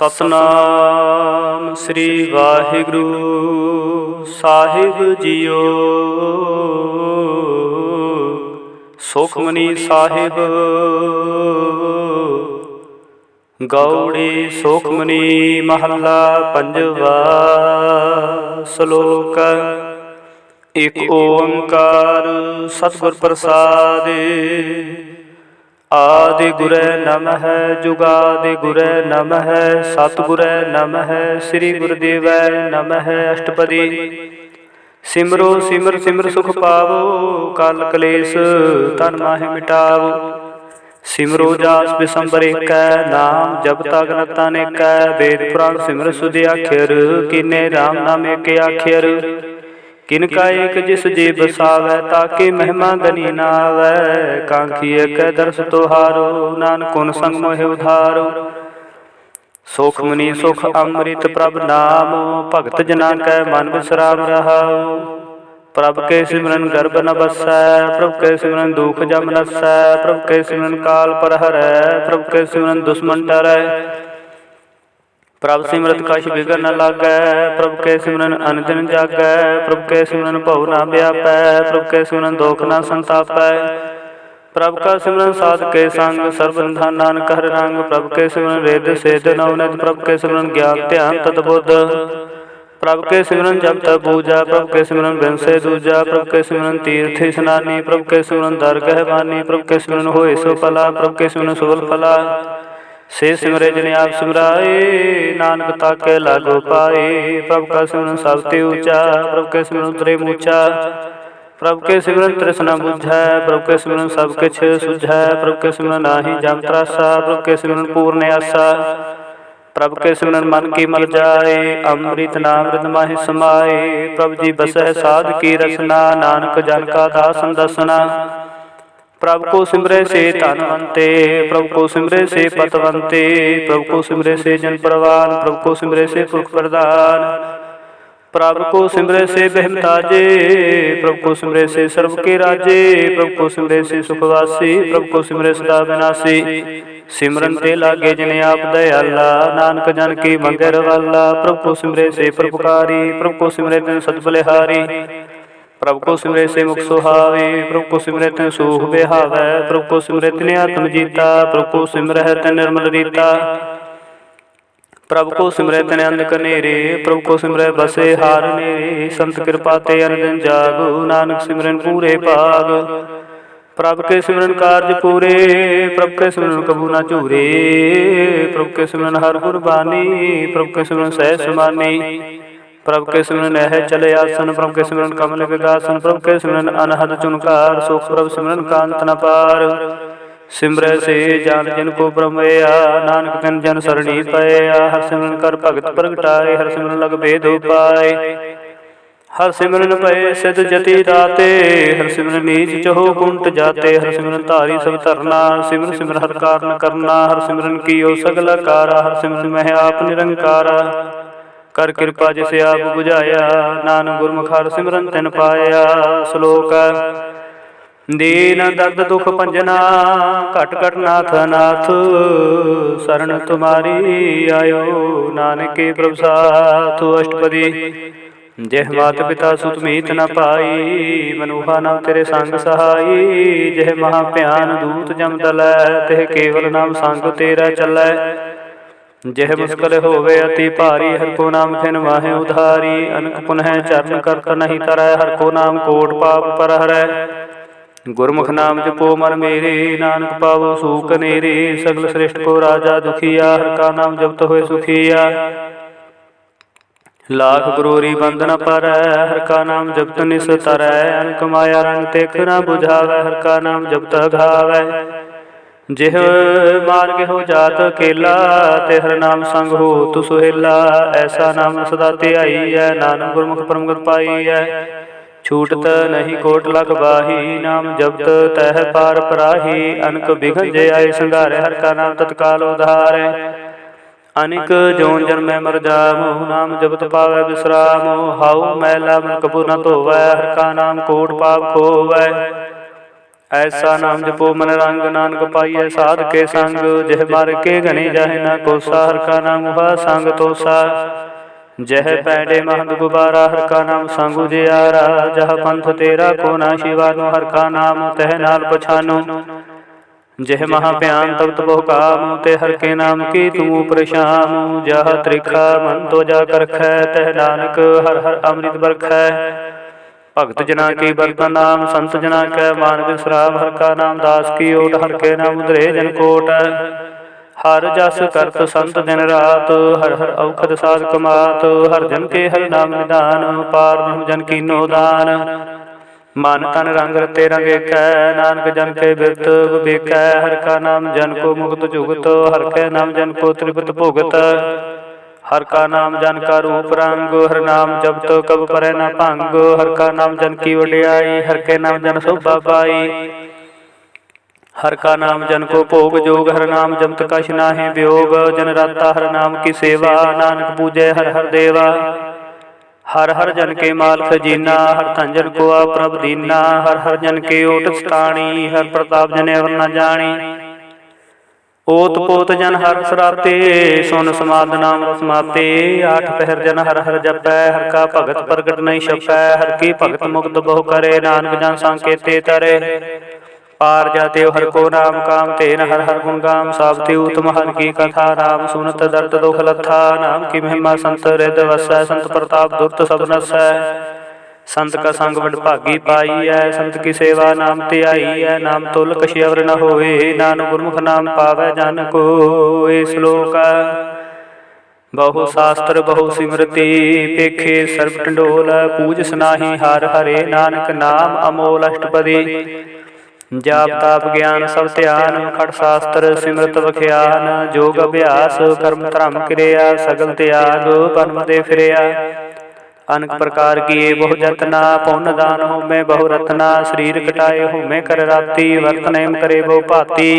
सतनाम श्री वाहिगुरु साहिब जियो। सुखमनी साहिब गौड़ी सुखमनी महला पंजवा। श्लोक एक ओंकार सतगुर प्रसाद। आदि गुरै नमः जुगादि गुरै नमः सतगुरै नमः श्री गुरुदेवै नमः। अष्टपदी सिमरो सिमर सिमर सुख पावो काल कलेस तन माहि मिटावो। सिमरो जास बिसंबर एकै नाम जपता गनता नेकै। वेद पुराण सिमर सुधि आखिर किन्ने राम नाम एक आखिर। किनका एक जिस जी बसावै ताकि महिमा गनी ना आवै। कांखी एक दर्श तुहारो नानक उन संग मोहि उधारो। सुखमनी सुख अमृत प्रभ नाम भगत जना कै मन विश्राम रहाओ। प्रभ के सिमरन गर्भ न बसै प्रभ के सिमरन दुख जम नसै। प्रभ के सिमरन काल पर हरै प्रभ के सिमरन दुश्मन डरै। प्रभ सिमरत कछ बिगड़ न लागै प्रभ के सिमरन अनदिन जागै। प्रभ के सिमरन भव न व्यापै प्रभ के सिमरन दोख न संतापै। प्रभ का सिमरन साध के संग सर्वबंधन नानक हर रंग। प्रभ के सिमरन रिद सिद्ध नवनित प्रभ के सिमरन ज्ञान ध्यान तद्बुद्ध। प्रभ के सिमरन जप तप पूजा प्रभ के सिमरन बिनसे दूजा। प्रभ के सिमरन तीर्थ स्नानी प्रभ के सिमरन दरगह बानी। प्रभ के सिमरन होए सो फला प्रभ के सिमरन सुबल फला। से सिमरे जिने आप सिमराए नानक ताके लागो पाए। प्रभ का सिमरन सबते ऊंचा प्रभ के सिमरन उतरे मूचा। प्रभ के सिमरन तृष्णा बुझै प्रभ के सिमरन सब किछ सुझै। प्रभ के सिमरन नाही जम त्रासा प्रभ के सिमरन पूर्ण आसा। प्रभ के सिमरन मन की मल जाए अमृत नाम हृदय माहि समाए। प्रभ जी बसै साध की रसना नानक जन का दासन दसना। प्रभ को सिमरे से धनवंते प्रभ को सिमरे से पतवंते। प्रभ को सिमरे से जन प्रवान प्रभ को सिमरे से पुरख प्रदान। प्रभ को सिमरे से बेहमताजे प्रभ को सिमरे से सर्व के राजे। प्रभ को सिमरे से सुखवासी प्रभ को सिमरे सदा विनाशी। सिमरन ते लागे जिने आप दयाला नानक जन की मंगे रवाला। प्रभ को सिमरे से परोपकारी प्रभ को सिमरे तिन सत बलिहारी। प्रभ को सिमरे से मुख सुहावे प्रभ को सिमरे तिन सूख बिहावै। प्रभ को सिमरे तिन आत्म जीता प्रभ को सिमरह तिन निर्मल रीता। प्रभ को सिमरे तिन अंध कनेरे प्रभ को सिमरे बसे हार नेरे। संत कृपा ते अनदिन जागो नानक सिमरन पूरे भाग। प्रभ के सिमरन कार्य पूरे प्रभ के सिमरन कबू ना चूरे। प्रभ के सिमरन हर कुर्बानी प्रभ के सिमरन सह समानी। प्रभ के सिमरन है चले आसन प्रभ के सिमरन कमल विगासन। प्रभ के सिमरन अनहद चुनकार सुख प्रभ सिमरन कांत न पार। सिमरै से जान जिन को ब्रह्मया नानक तिन जन सरणी पया। हर सिमरन कर भगत प्रगटाए हर सिमरन लग भेद उपाय। हर सिमरन पय सिद्ध जति दाते हर सिमरन नीच चहो कुंट जाते। हर सिमरन धारी सब धरना सिमर सिमर हर कारण करना। हर सिमरन कियो सगल कारा हर सिमरन मह आप निरंकारा। कर कृपा जिसे आप बुझाया नानक गुरमुख हर सिमरन तिन पाया। श्लोक दीन दर्द दुख भंजना घट घट नाथ नाथ। शरण तुम्हारी आयो नानक के प्रभु साथ। अष्टपदी जह मात पिता सुत मीत न पाई मनुहा नाम तेरे संग सहाई। जह महाभयान दूत जम दलै तेह केवल नाम संग तेरा चलै। जह मुश्किल होवे अति भारी हर को नाम खिन माहे उधारी। अनक पुनः चरण करत नहीं तरह हर को नाम कोट पाप पर हरै। गुरमुख नाम जपो मन मेरे नानक पावो सूख नेरे। सगल श्रेष्ठ को राजा दुखिया हर का नाम जपत होए सुखिया। लाख गुरोरी बंदन पर हर का नाम जपत निस तरह। अनक माया रंग तेख न बुझावै हर का नाम जपत घावै। जिह मार्ग हो जात अकेला ते हर नाम संग हो तु सुहेला। ऐसा नाम सदा ध्याई है नानक गुरमुख परम गति पाई है। छूटत नहीं कोट लख बाही नाम जपत तह पार पराही। अनक बिघन जे आए संघारे हर का नाम तत्काल उधारे। अनिक जोन जन्म मर जामो नाम जपत पावै विश्रामो। हाउ मैला मन कबू न धोवै हर का नाम कोट पाप खोवै। ऐसा नाम जपो मन रंग, नानक पाइय साध के संग। जह मार के गणे जाहे ना कोसा, हर का नाम हुआ संग तोसा। जह पैडे महंद गुबारा, हर का नाम सांगू जियारा। जह पंथ तेरा को ना शिवानो, हर का नाम तह नाल पछानो। जह महाभ्यान तब तबो काम, ते हर के नाम की तू प्रशाम। जह त्रिखा मन तो जा करखै, तह नानक हर हर अमृत बरखै। भगत जना की बरता नाम, संत जना कै मान विश्राम। हर का नाम दास की ओट, हर के नाम उधरे जन कोट। हर जस करत संत दिन रात, हर हर औखद साध कमात। हर जन के हर नाम निदान, पार ब्रह्म जन कीनो दान। मन तन रंग रते रंग एकै, नानक जन के बिरत विवेकै। हर का नाम जन को मुक्त जुगत, हर के नाम जन को त्रिपत भुगत। हर का नाम जन का रूप रंग, हर नाम जपत कब परै न भंग। हर का नाम जन की वडियाई, हर के नाम जन शोभा पाई। हर का नाम जन को भोग जोग, हर नाम जपत कछ नाहि वियोग। जन राता हर नाम की सेवा, नानक पूजै हर हर देवा। हर हर जन के माल खजीना, हर धन जन को आप प्रभ दीना। हर हर जन के ओट स्थानी, हर प्रताप जन अवर न जानी। ओत पोत जन हर सराते, सुन समाद नाम रसमाते। आठ पहर जन हर हर जपै, हर का भगत प्रगट नहीं छपै। हर की भगत मुक्त बहु करे, नानक जन संकेते तरे। पार जाते हर को नाम काम, तेन हर हर गुण गाम। सावती उत्तम हर की कथा, नाम सुनत दर्द दुख लथा। नाम की महिमा संत हृद वसै, संत प्रताप दुर्त सब नसै। संत का संग बड़ भागी पाई है, संत की सेवा नाम त्याई है। नाम तुल कछ अवर न होए, नानक गुरमुख नाम पावै जन कोय। श्लोक बहु शास्त्र बहु सिमरति, पेखे सर्ब टंडोल। पूज सनाही हर हरे, नानक नाम अमोल अष्टपदी। जाप ताप ज्ञान सब ध्यान, खट शास्त्र सिमरत बख्यान। जोग अभ्यास कर्म धर्म क्रिया, सगल त्याग बन दे फिरया। अनेक प्रकार किए बहु जतना, पुण्य दान होमे बहु रत्ना। शरीर कटाए होमे कर राती, वर्त नेम करे बहु भांति।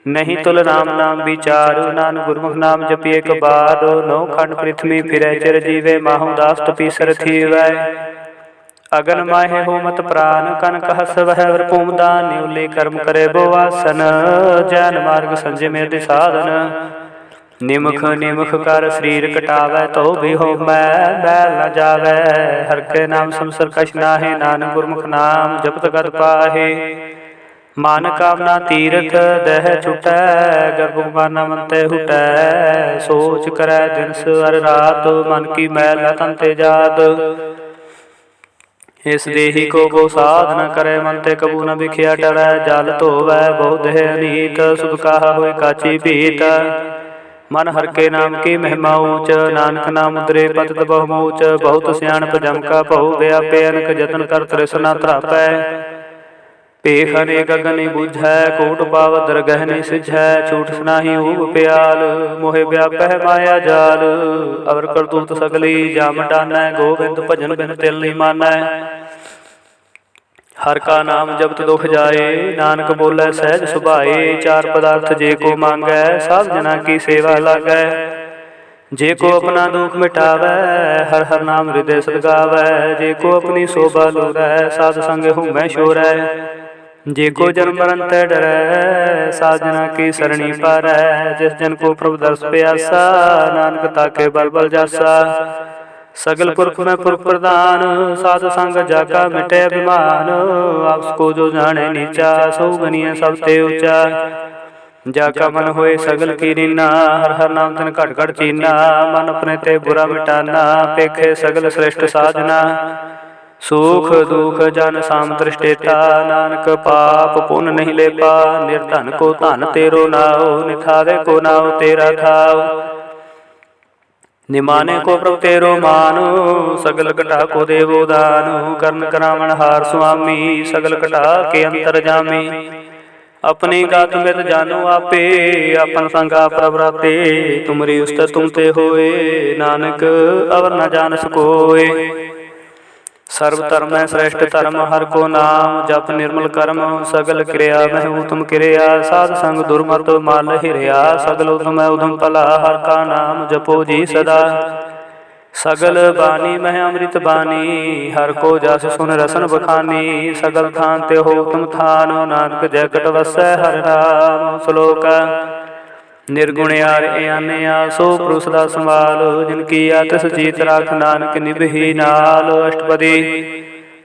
नहीं तुल राम नाम विचार, नानक गुरमुख नाम जपि एक बार। नौ खंड पृथ्वी फिरै चिर जीवे, माहु दास तपीसर थीवै। अगन माहे हो मत प्राण, कनक हस वह वरपूम दान। न्यूले कर्म करे बोवासन, जैन मार्ग संजय में साधन। निमुख निमुख कर शरीर कटावै, तो भी हो मैं बैल न जावै। हर के नाम संसर कछ नाहि, नानक गुरमुख नाम जपत गत पाहे। मान कामना तीरथ दह छुटै, गर्भ माना मन ते हुटै। सोच करै दिन अर रात, मन की मैल तन ते जात। इस देही को बहु साध न करे, मन ते कबू न बिखिया डरै। जल धोवै बहु देह अनीत, सुध कहा होय काची भीत। मन हर के नाम की महिमा ऊंच, नानक नाम उतरे पतित बहुमूच। बहुत सियाणप जम का बहु व्यापे, अनक जतन कर तृष्णा त्रापै। पेख अनेक अगनि बुझै, कोट पाव दरगह नि सिझै। छूट सुनाही ऊब प्याल, मोहे व्यापह माया जाल। अवर करतूत सगली जाम डानै, गोविंद भजन बिन तिल नहीं मानै। हर का नाम जपत दुख जाए, नानक बोलै सहज सुभाए। चार पदार्थ जे को मांगै, सब जना की सेवा लागै। जे को अपना दुख मिटावै, हर हर नाम हृदय सद गावै। जे को अपनी शोभा लूरै, साध संग हूमै शोरै। जे को जन्म मरण तै डरै, साध जना की सरणी पारै। जिस जन को प्रभु दर्श प्यासा, नानक ताके बल बल जासा। सगल पुरख में पुरख प्रधान, साध संग जाका मिटे अभिमान। आपस को जो जाने नीचा, सो गनिय सब ते ऊंचा। जाका मन होए सगल की रीना, हर हर नाम तन घट घट चीना। मन अपने ते बुरा मिटाना, पेखे सगल श्रेष्ठ साधना। सुख दुख जन साम दृष्टेता, नानक पाप पुण्य नहीं लेपा। निर्धन को धन तेरो नाओ, निठावे को नाओ तेरा थाओ। निमाने को प्रभु तेरो मानो, सगल कटा को देवो दानो। कर्ण करावण हार स्वामी, सगल कटा के अंतर जामी। अपनी गात मित जानो आपे, अपन संग आप प्रवराते। तुमरी उस्त तुम ते होए, नानक अवर न जान सकोए। सर्व धर्म में श्रेष्ठ धर्म, हर को नाम जप निर्मल कर्म। सगल क्रिया में उत्तम क्रिया, साध संग दुर्मत माल हिरिया। सगल उधम उधम भला, हर का नाम जपो जी सदा। सगल बानी मह अमृत बानी, हर को जस सुन रसन बखानी। सगल थान ते हो तुम थान, नानक जैकट वसै हर नाम। श्लोक निर्गुण यार आने सो पुरुष दा संभाल, जिनकी तिस जीत राख नानक निभही नाल। अष्टपदी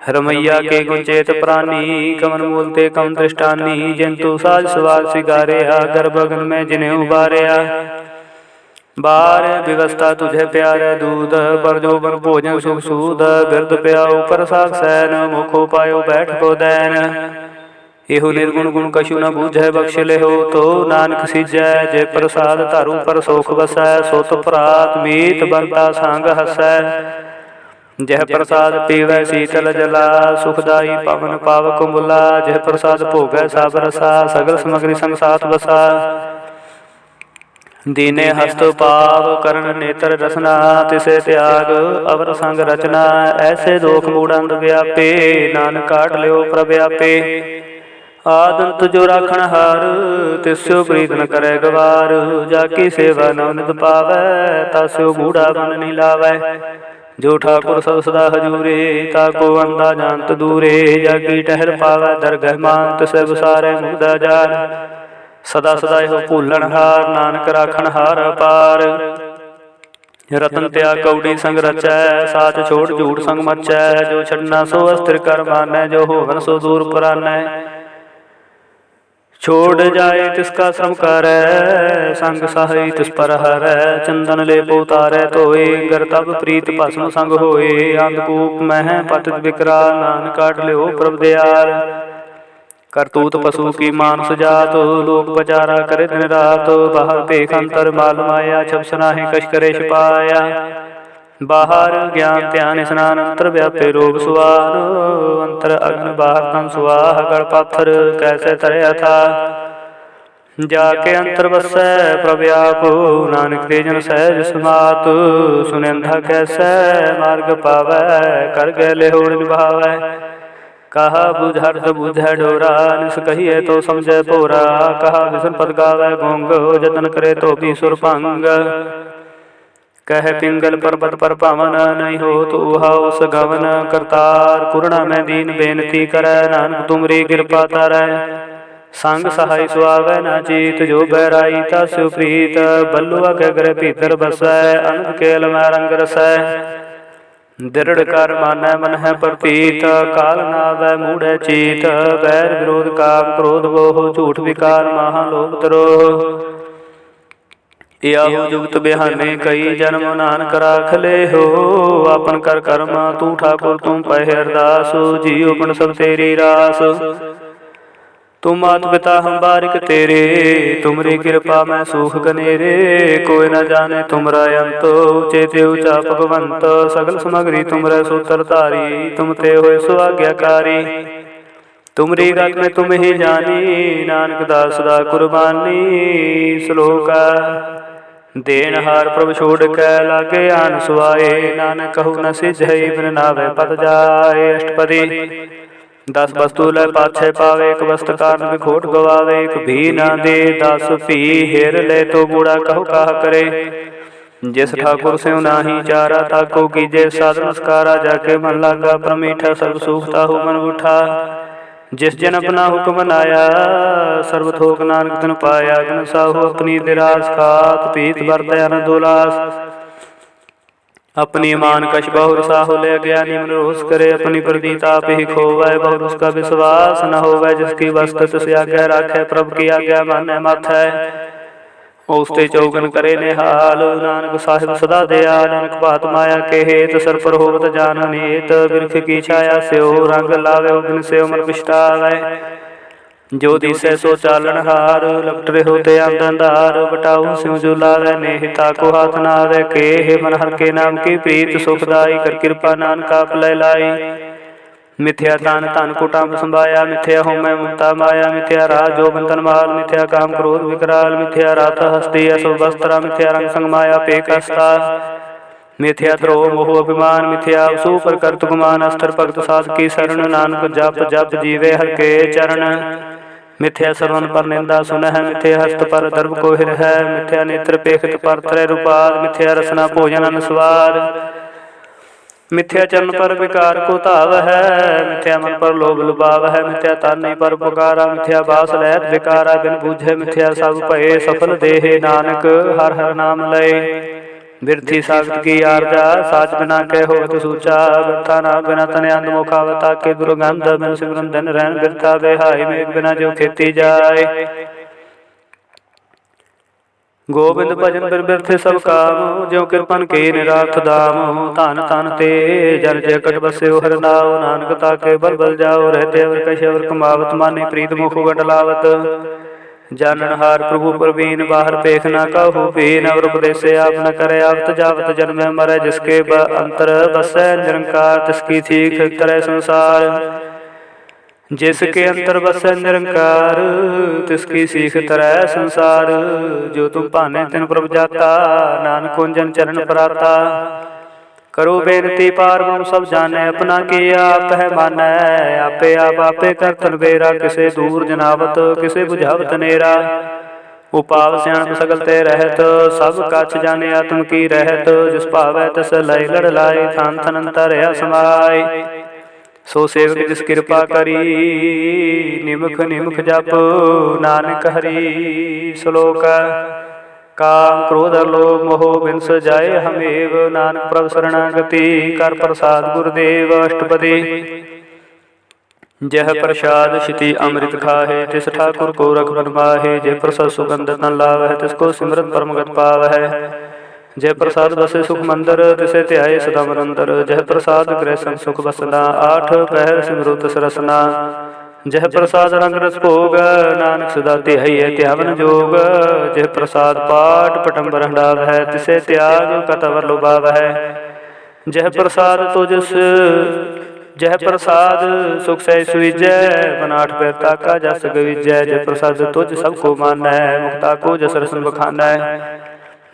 रमैया के गुंचेत प्राणी, कमन मूल ते कम दृष्टानी। जिंतु साज सवार सिगारेया, गर्भ गगन में जिन्हें उबारेया। बार व्यवस्था तुझे प्यारे दूध, पर जो बन भोजन सुख सूद। बिरद प्याओ पर साग सैन, मुखो पायो बैठ को दैन। एहो निर्गुण गुण कछु न बूझै, बख्श ले हो तो नानक सीजै। जय प्रसाद तारू पर सोख बसै, सोत प्रात मीत बनता सांग हसै। जह प्रसाद पीवै शीतल जला, सुखदाई पवन पावक मुला। जह प्रसाद भोगै सब रसा, सगल समग्री संग साथ बसा। दीने हस्त पाव करण नेत्र रसना, तिसे त्याग अवर संग रचना। ऐसे दोख मूढ़ व्यापे, नानक काट लियो प्रव्यापे। आदंत जो राखण हार, तिस्यो प्रीत न करे गवार। जाकी सेवा नवनित पावै, तास्यो मूढ़ा मन नहीं लावै। जो ठाकुर सब सदा हजूरे, ताको अंधा जानत दूरे। जाकी टहर पावै दरगह मान, तिसे विसारे मुग्धा जान। सदा सदा हो भूलन हार, नानक राखण हार अपार। रतन त्याग कौड़ी संग रचै, साच छोड़ झूठ संग मचै। जो छड़ना सो अस्थिर कर मानै, जो होवन सो दूर पुरानै। छोड़ जाए तिसका श्रम करै, संग सहाय तिस पर हरै। चंदन ले उतारै धोए, गर तब प्रीत भस्म संग होए। अंधकूप मह पतित विकराल, नानक काट लियो प्रभ दयाल। करतूत पशु की मानस जात, लोक पचारा करे दिन रात। बाहर पेख अंतर माल माया, छप सनाहि कश करे छिपाया। बाहर ज्ञान ध्यान स्नान, अंतर व्यापे रोग सुआन। अंतर अग्न बाहर तन सुआह, गढ़ पाथर कैसे तरह था। जाके अंतर बसै प्रव्याप, नानक ते जन सहज समात। सुनेंधा कैसे मार्ग पावै, कर गैले होड़ निभावै। कहा बुझ बुझै डोरा, निस कहिए तो समझै भोरा। कहा विष्णु पद गावै गोंग, जतन करे तो भी सुर भंग। कह पिंगल पर्वत पर पावन, नहीं हो तो उहाओ सगवन। करतार कुरना में दीन बेनती करै, नानक तुमरी कृपा तारै। संग सहाय सुआवै ना चीत, जो बैराई तास्यो प्रीत। बल्लुआ के ग्रह भीतर बसै, अनंत केल में रंग रसै। दृढ़ कर मानै मन है प्रतीत, काल नावै मूढ़ चीत। बैर विरोध काम क्रोध मोह, झूठ विकार महालोभ द्रोह। याहू जुगत बिहाने कई, जन्म नानक राख ले हो। अपन कर कर्म तू ठाकुर तुम पै अरदास, जियो गुण सब तेरी रास। तुम मात पिता हम बारिक तेरे, तुमरी कृपा मैं सूख गनेरे। कोई न जाने तुमरा अंत, चेते ऊंचा भगवंत। सगल समग्री तुमरे सूत्र तारी, तुम ते होए सो आज्ञाकारी। तुमरी गत में तुम ही जानी, नानक दास दा कुर्बानी। श्लोक देन हार प्रभु छोड़ कै, लागे आन सुआए। नानक कहु न सिझई, बिन नावे पत जाए। अष्टपदी 10 वस्तु लै पाछे पावे, एक वस्तु कारण विखोट गवावे। एक भी न दे 10 भी, हेर ले तो बूढ़ा कहु काह करे। जिस ठाकुर से नाही चारा, ताको कीजे साध नमस्कारा। जाके मन लागा प्रमीठा, सर्व सुख ताहु मन उठा। जिस जन अपना हुक्म बनाया, सर्व थोक नानक तिन पाया। जन साहु अपनी दिरास, खात पीत बरतै आनंद उल्लास। अपनी मान कश बहुर साहु ले, ज्ञानी मन रोष करे। अपनी प्रदीता आप ही खोवै, बहुर उसका विश्वास न होवै। जिसकी वस्तु तिस आज्ञा राखै, प्रभु की आज्ञा मानै माथै। औसते चौगन करे निहाल, नानक साहिब सदा दयाल। नानक भात माया के हेत, सर पर होवत जान अनेत। बिरख की छाया स्यो, रंग लावे बिन स्यो मन पिछटावै। जो दिसै सो चालन हार, लपटरे होते आंदनदार। बटाऊ स्यों जो लावे, नेहिता को हाथ न आवे। के हे मन हर के नाम की प्रीत, सुखदाई कर कृपा नानक आप लय लाई। मिथ्या दान धन कुटाम संभाया, मिथ्या होमै ममता माया। मिथ्या राज जो बंधन माल, मिथ्या काम क्रोध विकराल। मिथ्या रात हस्ती अशुभ वस्त्रा, मिथ्या रंग संग माया पेकस्ता। मिथ्या द्रोह मोह अभिमान, मिथ्या सुपर कर्त गुमान। अस्तर भगत साध की शरण, नानक जप जप जीवे हर के चरण। मिथ्या श्रवण पर निंदा सुनह, मिथ्या हस्त पर दर्भ को हिर है, मिथ्या नेत्र पेखत पर त्रय रूपाद, मिथ्या रसना भोजन अनुस्वाद, मिथ्या चरण पर विकार को धाव है, मिथ्या मन पर लोभ लुभाव है, मिथ्या ताने पर पुकारा, मिथ्या बास लैत विकारा, बिन बूझे मिथ्या सब भये, सफल देहे नानक हर हर नाम लय। बिरथी सागत की आरजा, साच बिना कह होत सूचा, बिरथा ना बिना तन अंध मुखावता के दुर्गंध, बिन सिमरन धन रहन बिरथा बेहाई, मेघ बिना जो खेती जाय। गोबिंद भजन बिर बिरथे सब काम, ज्यों कृपन के निराथ दाम, तान तान ते जन जय कट बस्यो हर नाव, नानक ताके बल बल जाओ, रहते अवर कश अवर कमावत, माने प्रीत मुख गटलावत। जानन हार प्रभु प्रवीण, बाहर पेख ना कहु बीन, अवर उपदेश आप न करे आवत जावत, जन्म मरै जिसके अंतर बसै निरंकार, तिसकी थीक तरह संसार। जिसके अंतर बसै निरंकार, तिसकी सीख तरह संसार। जो तुम पाने तिन प्रभ जाता, नानक कुंजन चरण पराता। करो बेनती पार ब्रह्म सब जाने, अपना किया आप है मानै, आपे आप आपे कर तन बेरा, किसे दूर जनावत किसे बुझावत नेरा। उपाव सियाणप सगल ते रहत, सब कछ जाने आत्म की रहत, जिस भावै तिस लय लड़ लाए, थान थन अंतर समाय। सो सेवक जिस कृपा करी, निमुख निमुख जप नानक हरि। श्लोक काम क्रोध लोभ मोह बिंस जाय हमेव, नानक प्रभ शरणागति कर प्रसाद गुरुदेव। अष्टपदी जह प्रसाद क्षिति अमृत खाहे, तिस ठाकुर को रख बन माहे, जय प्रसाद सुगंध तन लावह, तिसको सिमरत परमगत पावह। जय प्रसाद बसे सुख मंदिर, तिसे ध्याये सदा मन अंदर, जय प्रसाद गृह संग सुख बसना, आठ पहर सिमरो तिस रसना। जय प्रसाद रंग रस भोग, नानक सदा ध्याये ध्यावन जोग, जय प्रसाद पाठ पटम्बर हंडावह, तिसे त्याग कतवर लुभावह। जय प्रसाद तुझस जय प्रसाद सुख सह सुविजय, बनाठ पैर ताका जस गविजय, जय प्रसाद तुझ सबको मानै, मुक्ता को जस रसन बखानै।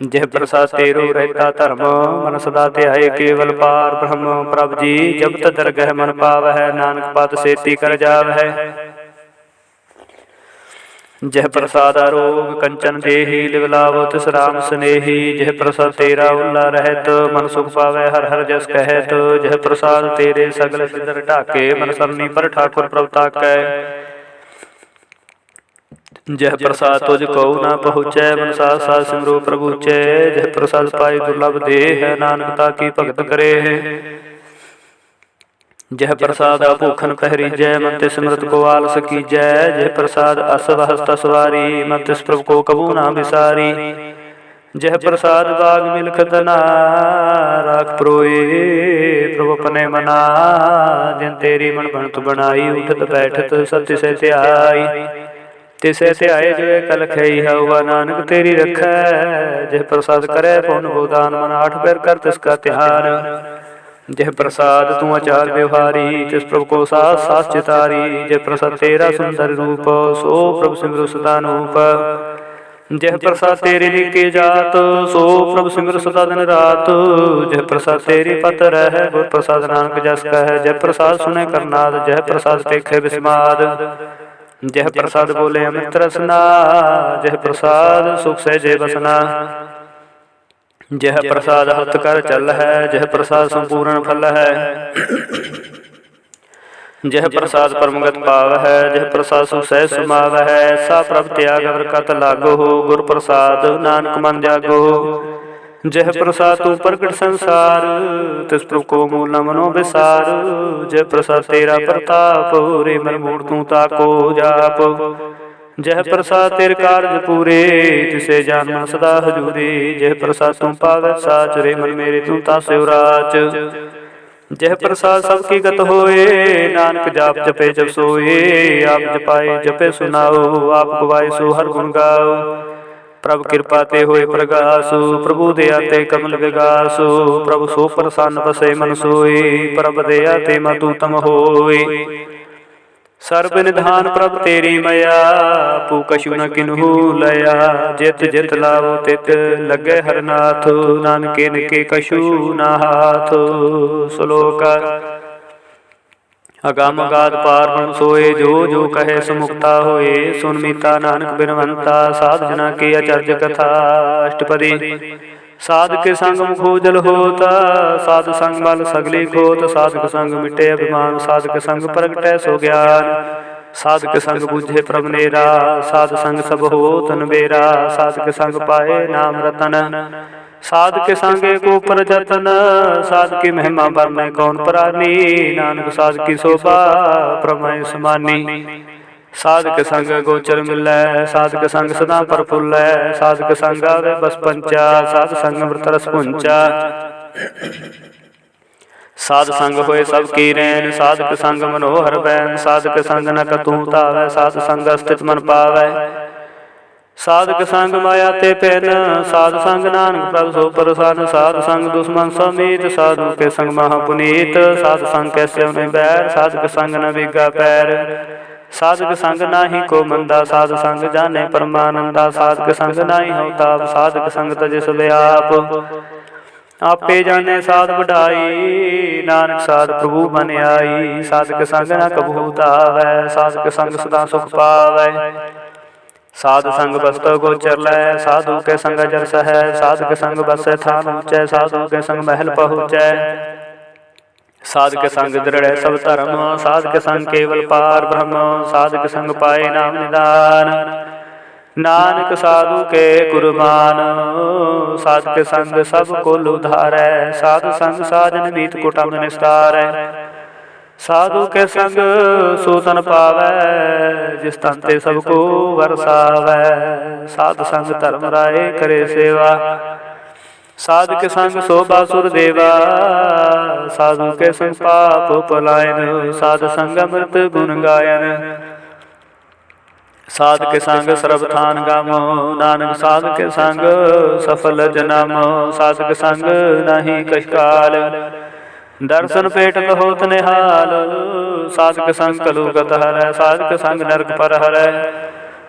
जय प्रसाद तेरो रहता धर्म, मन सदा ध्याये केवल पार ब्रह्म। प्रभ जी जब तक दरगह मन पावह, नानक पद सेती कर जावह। जय प्रसाद आरोग कंचन देही, लिव लावो तिस राम स्नेही, जय प्रसाद तेरा उल्ला रहत, मन सुख पावै हर हर जस कहत। जय प्रसाद तेरे सगल सिदर ढाके, मन सरनी पर ठाकुर प्रभ ताकै। जय प्रसाद तुझ कऊ ना पहुँचै, मन साथ साथ सिमरो प्रभु चै। जय प्रसाद पाई दुर्लभ दे है, नानक ताकी भगत करे है। जय प्रसाद भूखन पहरी जय, मन तिस सिमरत को आलस की जय। जय प्रसाद असव हस्त सवारी, मन तिस प्रभु को कबू ना बिसारी। जय प्रसाद बाग मिलखत ना राख प्रोए, प्रभु अपने मना, जिन तेरी मन बनत बनाई, उठत बैठत सत्य से त्याई। तिसे ध्याये जो कल खई हवा, नानक तेरी रखै। जय प्रसाद करे पौन गोदान, मन आठ पैर कर तिसका त्यार। जय प्रसाद तू आचार व्यवहारी, तिस प्रभु को सास सास चितारी। जय प्रसाद तेरा सुंदर रूप, सो प्रभु सिमरु सदा नूप। जय प्रसाद तेरी निके जात, सो प्रभु सिमरु सदा दिन रात। जय प्रसाद तेरी पत रह, गुर प्रसाद नानक जस कह। जय प्रसाद सुने करनाद, जय प्रसाद पेखे विस्माद। जय प्रसाद बोले अमृत रसना, जय प्रसाद सुख सहजे बसना। जय प्रसाद हत कर चल है, जय प्रसाद संपूर्ण फल है। जय प्रसाद परमगत पाव है, जय प्रसाद सुख सह समाव है। सा प्रभ त्याग अवर कत लागो, गुर प्रसाद नानक मन जागो। जय प्रसाद तू प्रगट संसार, तिस प्रभु को मूल न मनो विसार। जय प्रसाद तेरा प्रताप, रे मन मूड तू ताको जाप। जय प्रसाद तेरे कार्य पूरे, तिसे जान मन सदा हजूरी। जय प्रसाद तू पावै साच, रे मन मेरे तू तासे उराच। जय प्रसाद सबकी गत होए, नानक जाप जपे जब सोए। आप जपाए जपे सुनाओ, आप गवाए सो हर गुण गाओ। प्रभु कृपा ते होए प्रगासु, प्रभु दया ते कमल विगासु। प्रभु सो प्रसन्न बसे मन सोई, प्रभु दया ते मधु तम होई। सर्ब निधान प्रभ तेरी मया, पू कछु न किन्हू लया। जित जित लावो तित लगे हरनाथ, नानके निके कछु न हाथ। श्लोक अगम अगाध पार ब्रह्म सोए, जो जो कहे सुमुक्ता होए। सुन मीता नानक बिनवंता, साध जना की अचर्ज कथा। अष्टपदी। साध के संग मुखो जल होता, साध संग बल सगली खोत। साधक संग मिटे अभिमान, साधक संग प्रगटै सो ज्ञान। साधक संग बुझे प्रभ नेरा, साध संग सब होत नबेरा। साधक संग पाए नाम रतन, साध के संगे को पर जतन। साध की महिमा बरनै कौन प्राणी, नानक साध की शोभा प्रमय समानी। साध के संग गोचर मिलै, साध के संग सदा प्रफुल्लै। साध के संग आवे बस पंचा, साध संग मृत रस पुंचा। साध संग होए सब की रैन, साध के संग मनोहर बैन। साध के संग न कतहु तावै, साध संग स्थित मन पावै। साधक संग माया ते पैन, साध संग नानक प्रभ सो प्रसन्न। साध संग दुश्मन समीत, साधु के संग महापुनीत। साध संग कैसे उन्हें बैर, साधक संग न बिगा पैर। साधक संग नाही को मंदा, साध संग जाने परमानंदा। साधक संग नाही हो ताप, साधक संग तज सब आप। आपे जाने साध बढ़ाई, नानक साध प्रभु बन आई। साधक संग न कबहू तावै, साधक संग सदा सुख पावै। साध संग बस्तो गोचर लै, साधु के संग जर सहै। साध के संग बसै थान ऊँचै, साधु के संग महल पहुँचै। साध के संग दृढ़ सब धर्म, साध के संग केवल पार ब्रह्म। साध के संग पाए नाम निदान, नानक साधु के कुर्बान। साध के संग सब कुल उधारै, साधु संग साजन मीत कुटुंब निस्तारै। साधु के संग सूतन पावै, जिस तन ते सबको वरसावै। साध संग धर्म राय करे सेवा, साध के संग शोभा सुर देवा। साधु के संग पाप पलायन, साध संग अमृत गुण गायन। साध के संग सर्ब थान गामो, नानक साध के संग सफल जनामो। साध के संग नहीं कछ काल, दर्शन पेटत होत निहाल। साधक संग कलुगत हरै, साधक संग नरक पर हरै।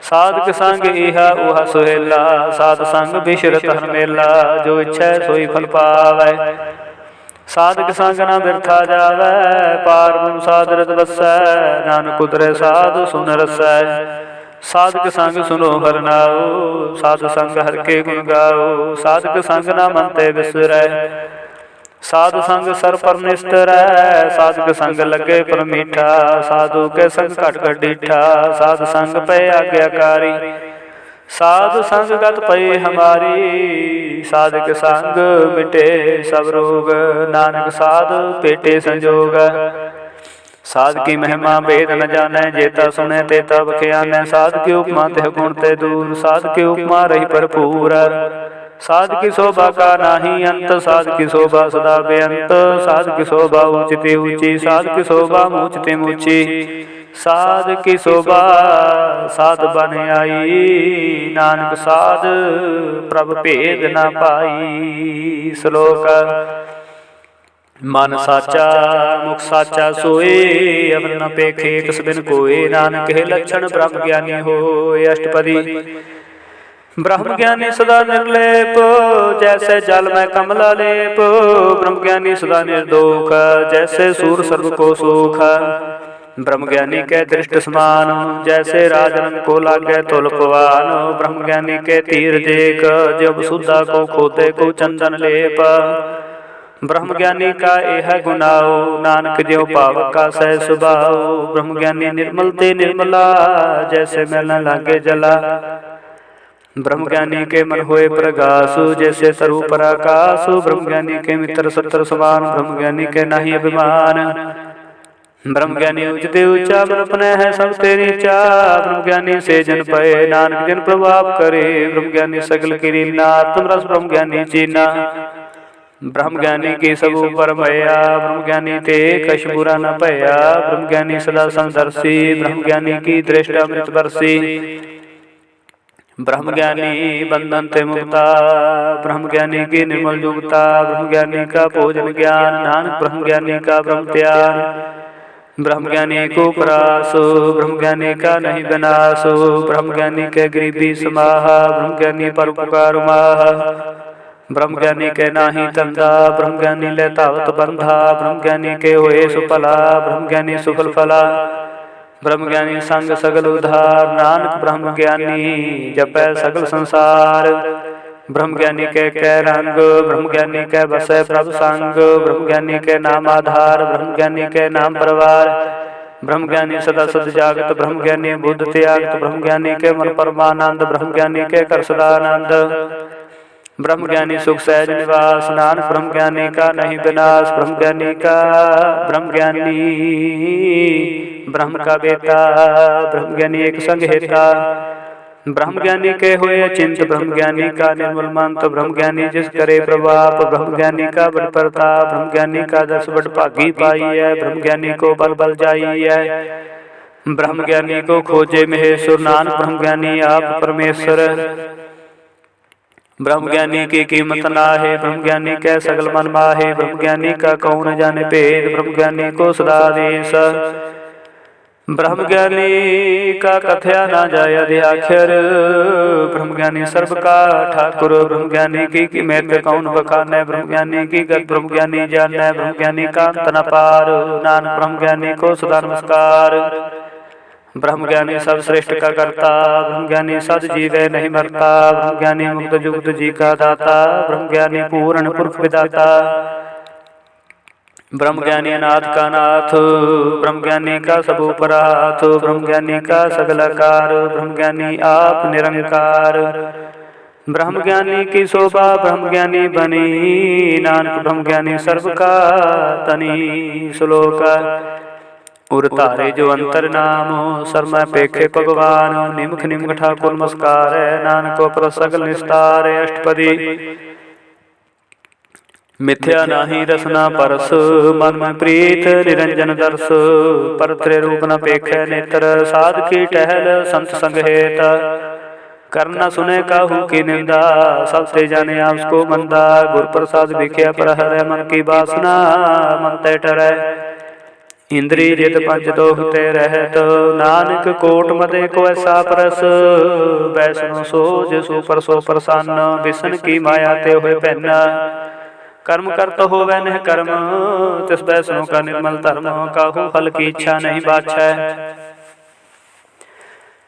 साधक संग इहा उहा सुहेला, साध संग बिशरत हर मेला। जो इच्छै सोई फल पावै, साधक संग न बिरथा जावै। पार ब्रह्म साध रत बसै, नानक उतरै साध सुन रसै। साधक संग सुनो हर नाओ, साध संग हर के गुण गाओ। साधक संग न मन ते बिसरै, साधु संग सर पर निस्तरै। साधक संग लगे पर मीठा, साधु के संग घट घट डीठा। साधु संग पे आज्ञाकारी, साधु संग गत पई हमारी। साधक संग मिटे सब रोग, नानक साधु पेटे संजोग। साध की महिमा भेद न जानै, जेता सुने तेता बख्यानै। साध की उपमा तेह गुण ते दूर, साध की उपमा रही भरपूर। साध की शोभा का नाही अंत, साध की शोभा सदा बेअंत। साध की शोभा ऊंचते ऊंची, साध की शोभा ऊंचते ऊंची। साध की शोभा साध बन आई, नानक साध प्रभ भेद न पाई। श्लोक। मन साचा मुख साचा सोए, अवर न पेखे कस बिन कोए। नानक हे लक्षण ब्रह्म ज्ञानी होए। अष्टपदी। ब्रह्म ज्ञानी सदा निर्लेप, जैसे जल में कमला लेप। ब्रह्म ज्ञानी सदा निर्दोख, जैसे सूर सर्व को सुख। ब्रह्म ज्ञानी के दृष्ट समान, जैसे राजन को लागे तुलपवान। ब्रह्म ज्ञानी के तीर देख, जब सुधा को खोते को चंदन लेप। ब्रह्म ज्ञानी का यह गुनाओ, नानक ज्यों पावक का सह सुभाओ। ब्रह्म ज्ञानी निर्मल ते निर्मला, जैसे मैल न लागे जला। ब्रह्म ज्ञानी के मन होए प्रगासु, जैसे सरु पराकासु। ब्रह्म ज्ञानी के मित्र सत्र समान, ब्रह्म ज्ञानी के नहीं अभिमान। ब्रह्म ज्ञानी उचते ऊंचा, मन अपने है सबसे नीचा। ब्रह्म ज्ञानी से जन पए, नानक जन प्रभाव करे। ब्रह्म ज्ञानी सकल किरीना, तुम रस ब्रह्म ज्ञानी चीना। ब्रह्म ज्ञानी की सब ऊपर भया, ब्रह्म ज्ञानी ते कछ बुरा न पया। ब्रह्म ज्ञानी सदा समदर्शी, ब्रह्म ज्ञानी की दृष्टि अमृत बरसी। ब्रह्म ज्ञानी बंधन ते मुक्ता, ब्रह्म ज्ञानी की निर्मल युक्ता। ब्रह्म ज्ञानी का भोजन ज्ञान, नानक ब्रह्म ज्ञानी का ब्रह्म त्याग। ब्रह्म ज्ञानी को परासो, ब्रह्म ज्ञानी का नहीं विनाशो। ब्रह्म ज्ञानी के गरीबी समाहा, ब्रह्म ज्ञानी परोपकार माह। ब्रह्म ज्ञानी के नाही तंदा, ब्रह्म ज्ञानी ले तावत बंधा। ब्रह्म ज्ञानी के होए सुफला, ब्रह्म ज्ञानी सुफल फला। ब्रह्म ज्ञानी संग सगल उधार, नानक ब्रह्म ज्ञानी जपै सगल संसार। ब्रह्म ज्ञानी के रंग, ब्रह्म ज्ञानी के बसै प्रभ संग। ब्रह्म ज्ञानी के नाम आधार, ब्रह्म ज्ञानी के नाम परवार। ब्रह्म ज्ञानी सदा सद जागत, ब्रह्म ज्ञानी बुद्ध त्यागत। ब्रह्म ज्ञानी के मन परमानंद, ब्रह्म ज्ञानी के कर सदानंद। ब्रह्म ज्ञानी सुख सहज निवास, नानक ब्रह्म ज्ञानी का नहीं विनाश। ब्रह्म ज्ञानी का ब्रह्म ज्ञानी ब्रह्म का बेटा, ब्रह्म ज्ञानी एक संग हेता। ब्रह्म ज्ञानी के होए अचिंत, ब्रह्म ज्ञानी का निर्मल मंत। ब्रह्म ज्ञानी जिस करे प्रभाप, ब्रह्म ज्ञानी का बड़ प्रताप। ब्रह्म ज्ञानी का दस बड़ भागी पाई है, ब्रह्म ज्ञानी को बल बल जाई है। ब्रह्म ज्ञानी को खोजे महेश्वर, नानक ब्रह्म ज्ञानी आप परमेश्वर। ब्रह्म ज्ञानी की कीमत नाहे, ब्रह्म ज्ञानी कै सगल मन माहे। ब्रह्म ज्ञानी का कौन जाने भेद, ब्रह्म ज्ञानी को सदा देश। ब्रह्म ज्ञानी का कथया ना जाय अध्याक्षर, ब्रह्म ज्ञानी सर्व का ठाकुर। ब्रह्म ज्ञानी की मेरे कौन बखाने, ब्रह्म ज्ञानी की गत ब्रह्म ज्ञानी जाने। ब्रह्म ज्ञानी का अंत न पार, नानक ब्रह्म ज्ञानी को सदा नमस्कार। ब्रह्म ज्ञानी सब श्रेष्ठ का करता, ब्रह्म ज्ञानी सद जीवे नहीं मरता। ब्रह्म ज्ञानी मुक्त जुक्त जी का दाता, ब्रह्म ज्ञानी पूर्ण पुरख विदाता। ब्रह्म ज्ञानी अनाथ का नाथ, ब्रह्म ज्ञानी का सब उपराथ। ब्रह्म ज्ञानी का सगल आकार, ब्रह्म ज्ञानी आप निरंकार। ब्रह्म ज्ञानी की शोभा ब्रह्म ज्ञानी बनी, नानक ब्रह्म ज्ञानी सर्व का तनी। श्लोक उर तारे जो अंतर नाम, शर्मा पेखे भगवान। निमख निमख ठाकुर नमस्कार, नानक पर सगल निस्तार। अष्टपदी मिथ्या नाही रसना परस, मन में प्रीत निरंजन दर्श। परत्रे रूप न पेखे नेत्र, साध की टहल संत संग हेत। करना सुने काहू की निंदा, सबसे जाने आप उसको मंदा। गुर प्रसाद विख्या पर हरे, मन की बासना मन तय टरै। इंद्री जित पंच दोहते रहत, नानक कोट मदे को ऐसा परस। वैष्णो सोज सुपर सो प्रसन्न, विष्ण की माया ते हुए पहना। कर्म करत हो वह नह कर्म, तिस वैष्णो का निर्मल धर्म। काहू फल की इच्छा नहीं बाछै,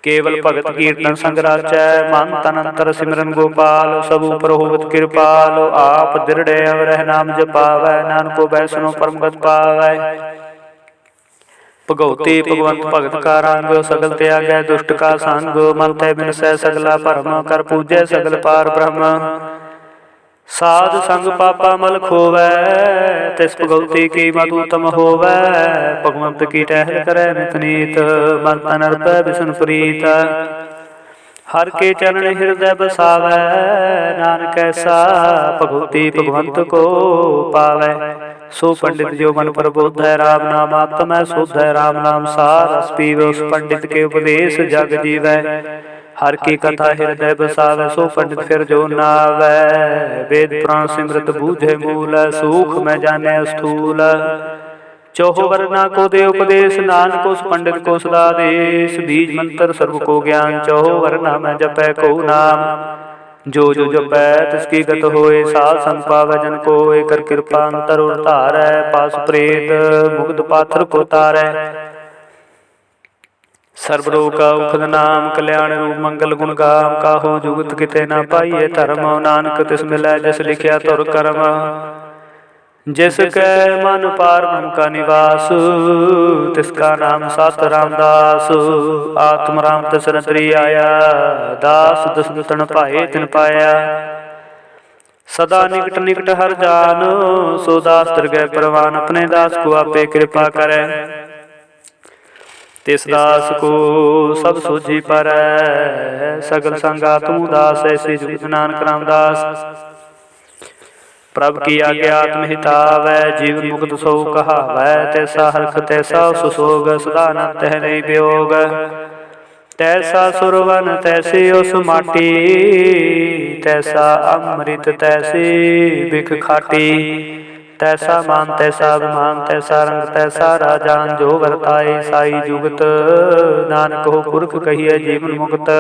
केवल भगत कीर्तन संग राचै। मन तन अंतर सिमरन गोपाल, सब ऊपर होवत कृपाल। आप दृढ़ अवरह नाम जपावै, नानको वैष्णो परम गत पावै। भगवती भगवंत भगत का रंग, सगल त्यागै दुष्ट का संग। मन तै बिनसै सगला भरम, कर पूजै सगल पार ब्रह्म। साध संग पापा मल खोवै, तिस भगवती की मधु उत्तम होवै। भगवंत की टहल करै नित नीत, मन तन अर्पै विष्णु प्रीत। हर के चरण हृदय बसावै, नानक ऐसा भगवती भगवंत को पावै। सो पंडित जो मन पर बोध है, राम नाम आत्म है शुद्ध है। राम नाम सार रस पीवे, उस पंडित के उपदेश जग जीवै। हर की कथा हृदय बसावै, सो पंडित फिर जो नावै। वेद पुराण सिमरत बूझे मूल, सूख में जाने स्थूल। चौहो वर्णा को दे उपदेश, नानक उस पंडित को सदा देश। बीज मंत्र सर्व को ज्ञान, चौहो वर्णा में जपै को नाम। जो जो जपै तिसकी गत होए, साध संग पावै जन कोय। कर कृपा अंतर उर धारै, पास प्रेत मुग्ध पाथर को तारै। सर्व रोग का उखद नाम, कल्याण रूप मंगल गुण गाम। काहू जुगत किते ना पाइए धर्म, नानक तिस मिलै जस लिखिया तुर कर्म। जिसकै मन पार ब्रह्म का निवास, तिसका नाम सात रामदास। आत्म राम तिस नतरी आया, दास दसन तन पाए तिन पाया। सदा निकट निकट हर जान, सो दास दरगह परवान। अपने दास को आपे कृपा करे, तिस दास को सब सूझी परै। सगल संगा तुम दास, ऐसी जुगत नानक रामदास। प्रभ की आज्ञा आत्महितावै, जीवन मुक्त सो कहावै। तैसा हरख तैसा सुसोग, सदा अनंत है नहीं वियोग। तैसा सुरवन तैसी उस माटी, तैसा अमृत तैसी बिख खाटी। तैसा मान तैसा अभिमान, तैसा रंग तैसा राजान। जो वर्ताए साई जुगत, नानक हो पुरख कहिए जीवन मुक्त।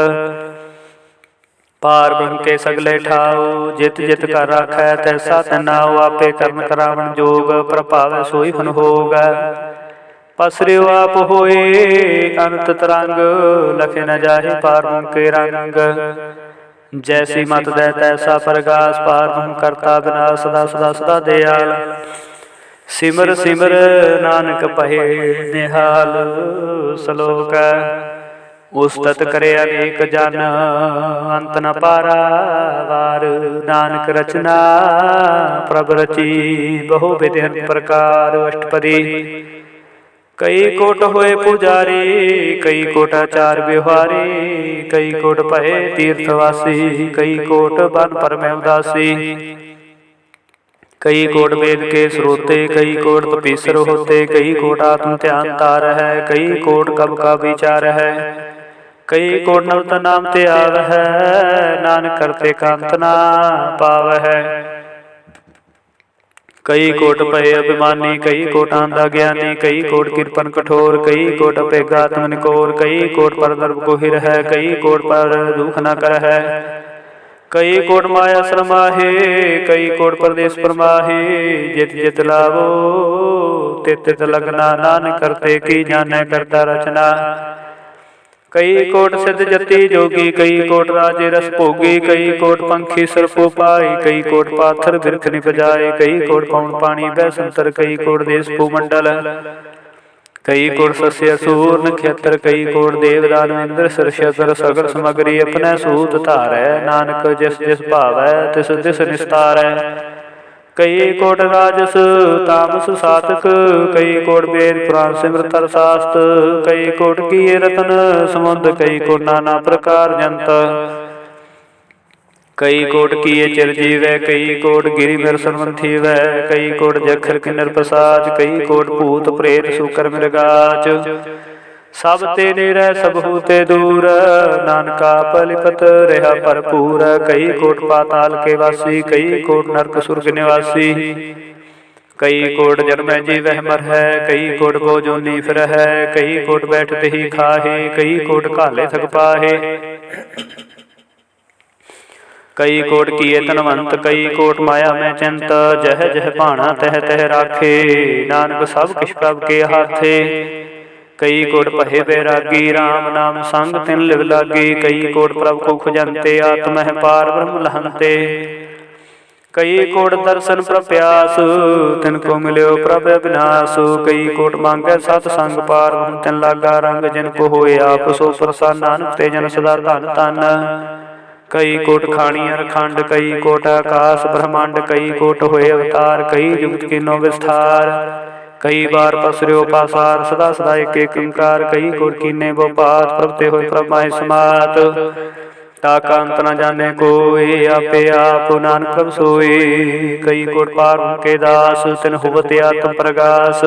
पार ब्रह्म के सगले ठाओ, जित जित कर राखै तैसा तनाओ। आपे करन करावन जोग, प्रभावै सोई फन होग। पसरियो आप होए अनंत तरंग, लखे न जाहि पार ब्रह्म के रंग। जैसी मत दै तैसा प्रगास, पार ब्रह्म करता विनाश सदा सदा सदा दयाल। सिमर सिमर नानक पहे निहाल। सलोक उस्तत करे अनेक जन, अंत न पारा वार। नानक रचना प्रभ रची, बहु विधि अनेक प्रकार। अष्टपदी कई कोट होए पुजारी, कई कोट आचार व्यवहारी। कई कोट पहे तीर्थवासी, कई कोट बन परम उदासी। कई कोट वेद के स्रोते, कई कोट तपीसर होते। कई कोट आत्म ध्यान तार है, कई कोट कब का विचार है। कई कोट नवत नाम ते आव है, नानक करते कांत ना पाव है। कई कोट पहे अभिमानी, कई कोट आंधा ज्ञानी। कई कोट कृपन कठोर, कई कोट अपेगात्म निकोर। कई कोट पर दर्भ गुहिर है, कई कोट पर दुख न कर है। कई कोट माया श्रमाहे, कई कोट परदेश परमाहे। जित जित लावो तित तित लगना, नानक करते की जाने करता रचना। कई कोट सिद्ध जति जोगी, कई कोट राजे रस भोगी। कई कोट पंखी सरपो पाई, कई कोट पाथर बिरख निपजाए। कई कोट पौन पानी बैसंतर, कई कोट देश भूमंडल। कई कोट सस्य सूर नक्षत्र, कई कोट देव दानव इंद्र सरशतर। सगर समगरी अपने सूत धारै, नानक जिस जिस भावै तिस तिस निस्तारै। कई कोट राजस तामस सातक, कई कोट वेद पुराण सिमरत शास्त्र। कई कोट किए रतन समुद्र, कई कोट नाना प्रकार जंत। कई कोट किए चिरजीवै, कई कोट गिरि मेर सरमंथीवै। कई कोट जखर किन्नर पसाज, कई कोट भूत प्रेत सुकर मृगाच। सब ते नेरै सब हूते दूर, नानका पलिपत रहा भरपूर। कई कोट पाताल के वासी, कई कोट नरक सुरग निवासी। कई कोट जन्मै जीवह मर है, कई कोट को जोनी फिर है। कई कोट बैठते ही खाहे, कई कोट काले थक पाहे। कई कोट किए तनवंत, कई कोट माया में चिंत। जह जह भाणा तह तह राखे, नानक सब किछ प्रभ के हाथे। कई कोट पहे बैरागी, राम नाम संग तिन लिव लागी। कई कोट प्रभ को खुजंते, आत्म है पार ब्रह्म लहंते। कई कोट दर्शन प्रप्यास, तिनको मिल्यो प्रभ अविनाश। कई कोट मांगे सतसंग, पार ब्रह्म तिन लागा रंग। जिनको होए आप सो प्रसन्न, नानक ते जन सदा धन धन। कई कोट खाणियर खंड, कई कोट आकाश ब्रह्मांड। कई कोट होए अवतार, कई जुगत कीनो विस्तार। कई बार पसरियो पासार, सदा सदा एक एक ओंकार। कई कोट कीने वो पात, प्रभ ते होए प्रभ माहि समात। ताका अंत न जाने कोई, आपे आप नानक प्रभ सोई। कई कोट पार के दास, तिन होवत आत्म प्रगास।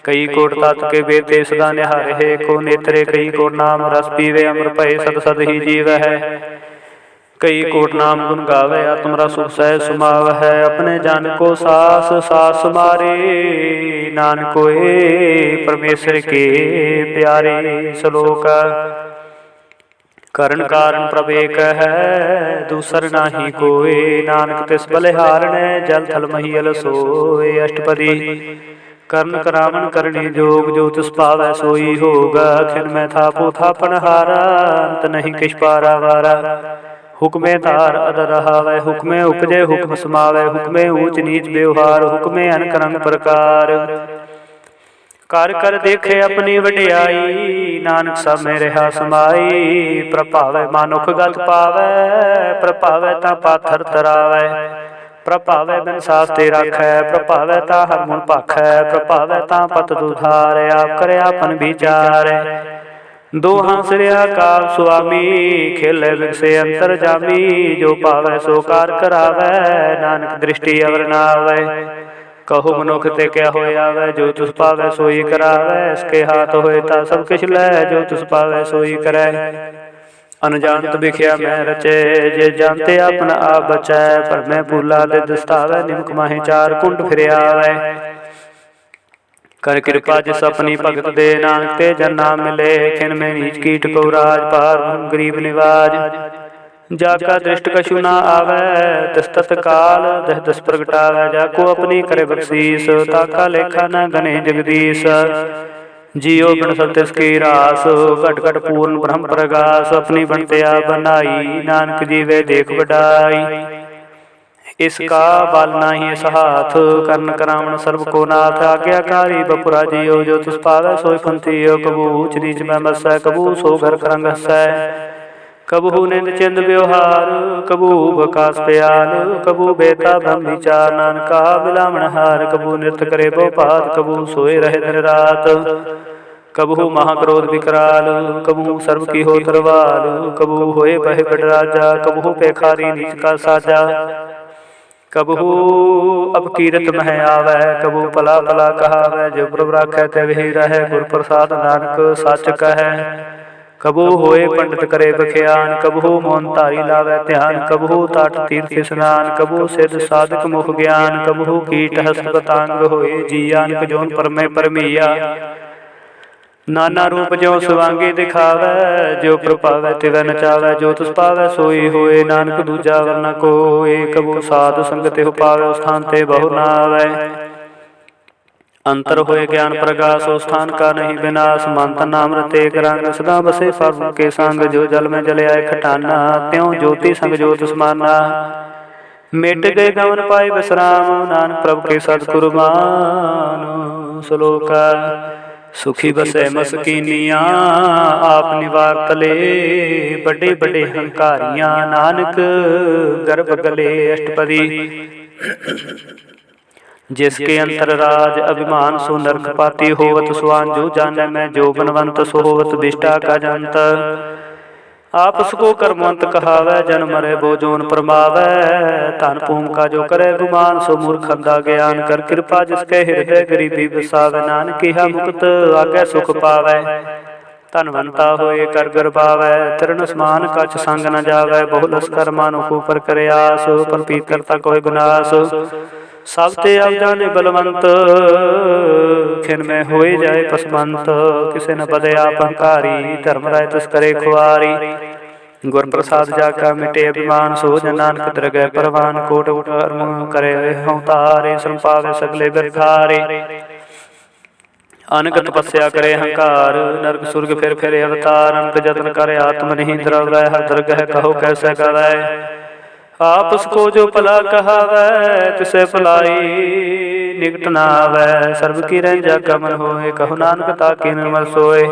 कई कोट तात के बेते सदा निहारे को नेत्रे। कई कोट नाम रस पीवे, अमर भय सद सद ही जीव है। कई कोट नाम गुण गावे, आत्मरा सुख सह सुमाव है। अपने जन को सास सास मारे, नानक कोए परमेश्वर के प्यारे। श्लोक करण कारण प्रभ एक है, दूसर नाही कोय। नानक तिस बलिहारणे, जल थल महियल सोय। अष्टपदी करण करावन करणी जोग, जो तिस पावै सोई होगा। खिन मैं थापो थापन हारा, अंत नहीं किछ पारा वारा। हुक्मे धार अदर रहावै, हुक्मे उपजे हुक्म समावै। हुक्मे ऊंच नीच व्यवहार, हुक्मे अनक रंग प्रकार। कर कर देखे अपनी वडियाई, नानक सब में रहा समाई। प्रभावै मानुख गत पावै, प्रभावै ता पाथर तरावै। प्रभावै बिन सास ते राखै, प्रभावै ता हर मुन भाखै। प्रभावै ता पत दुधार, आप करे आपन विचार। दो हंसरिया काल स्वामी, खेले विगसे अंतर जामी। जो पावै सो कार करावै, नानक दृष्टि अवर नावै। कहो मनुख ते क्या होए आवै, जो तुस पावै सोई करावै। इसके हाथ होए ता सब किछ लै, जो तुस पावै सोई करै। अनजानत बिख्या मैं रचे, जे जानते अपन आप बचै। पर मैं भूला दे दस्तावै, निमक माहे चार कुंड फिर आवै। कर कृपा जिस अपनी भगत दे, नानक ते जन नाम मिले। खिन में नीच कीट को राज, पार गरीब निवाज। जाका दृष्ट कछु न आवै तिस तत्काल दस दस प्रगटावै। जाको अपनी करे बख्शीस ताका लेखा न गणे जगदीश। जियो बिन सब तिसकी रास घट घट पूर्ण ब्रह्म प्रगास। अपनी बनतिया बनाई नानक जीवे देख बढ़ाई। इसका बाल नाही इस हाथ कर्ण करावण सर्व को नाथ। आज्ञाकारी बपुरा जियो जो तुस पावै सोई पंथियो। कबू ऊच नीच में बसै कबू सो घर करंग हसै। कबहू निंद चिंद व्यवहार कबू बकास प्याल। कबू बेता ब्रह्म विचार नानका बिलामण हार। कबू नृत्य करे बहुपात कबू सोए रहे दिन रात। कबहू महाक्रोध विकराल कबहू सर्व की हो तरवाल। कबहू होए बहे बड़ राजा कबहू पेखारी नीच का साजा। कबहू अपकीरत मह आवै कबहू पला पला कहावै। जो प्रभु राखै ते वही रहै गुर प्रसाद नानक सच कहै। कबहू होए पंडित करे बख्यान कबहू मौन धारी लावै ध्यान। कबहू तट तीर्थ स्नान कबहू सिद्ध साधक मुख ज्ञान। कबहू कीट हस्त पतंग होए जीयानक जोन परमे परमिया। नाना रूप ज्यों सवांगी दिखावै जो प्रभावै तिवै नचावै। जो तुस पावै सोई होए नानक दूजा वरना कोय। कबू साध संगत हो पावै स्थान ते बहु न आवै। अंतर होए ज्ञान प्रकाश स्थान का नहीं विनाश। मंत नाम रते रंग सदा बसे प्रभु के संग। जो जल में जल आए खटाना त्यों ज्योति संग ज्योत समाना। मिट गए गवन पाए विश्राम नानक प्रभु के सतगुरु मान। श्लोक सुखी बसै मसकीनिया आप निवार तले। बड़े बड़े हंकारियां नानक गर्भ गले अष्टपदी। जिसके अंतर राज अभिमान सो नरक पाती होवत। सुआन जो जाने में जो बनवंत सो होवत विष्टा का जंत। आपस को कर्मवंत कहावै जन मरे बो जोन परमावै। धन भूम का जो करे गुमान सो मूर्ख अंधा ज्ञान। कर कृपा जिसके हृदय गरीबी बसावै। नानक किहा मुक्त आगे सुख पावै। धनवंता होए कर गरबावै तिरण समान कछ संग न जावै। बहु लस्कर मानुख ऊपर करे आस पर पीतरता कोई विनाश। सब ते अब जाने बलवंत खिन में होए जाए पसमंत। किसे न बदे आप अहंकारी धर्म राय तस करे खुआरी। गुर प्रसाद जाका मिटे अभिमान सो जन नानक दरगह परवान। कोट कर्म करे हों तारे श्रम पावे सगले बिरथारे। अनक तपस्या करे अहंकार नरक सुरग फिर फिर अवतार। अनक जतन करे आत्म नहीं द्रवै हर दरगह कहो कैसे गवै। आपस को जो भला कहावै तिसे भलाई निकट न आवै। सर्व की रंजा कमन होए कहो नानक ताकि निर्मल सोए।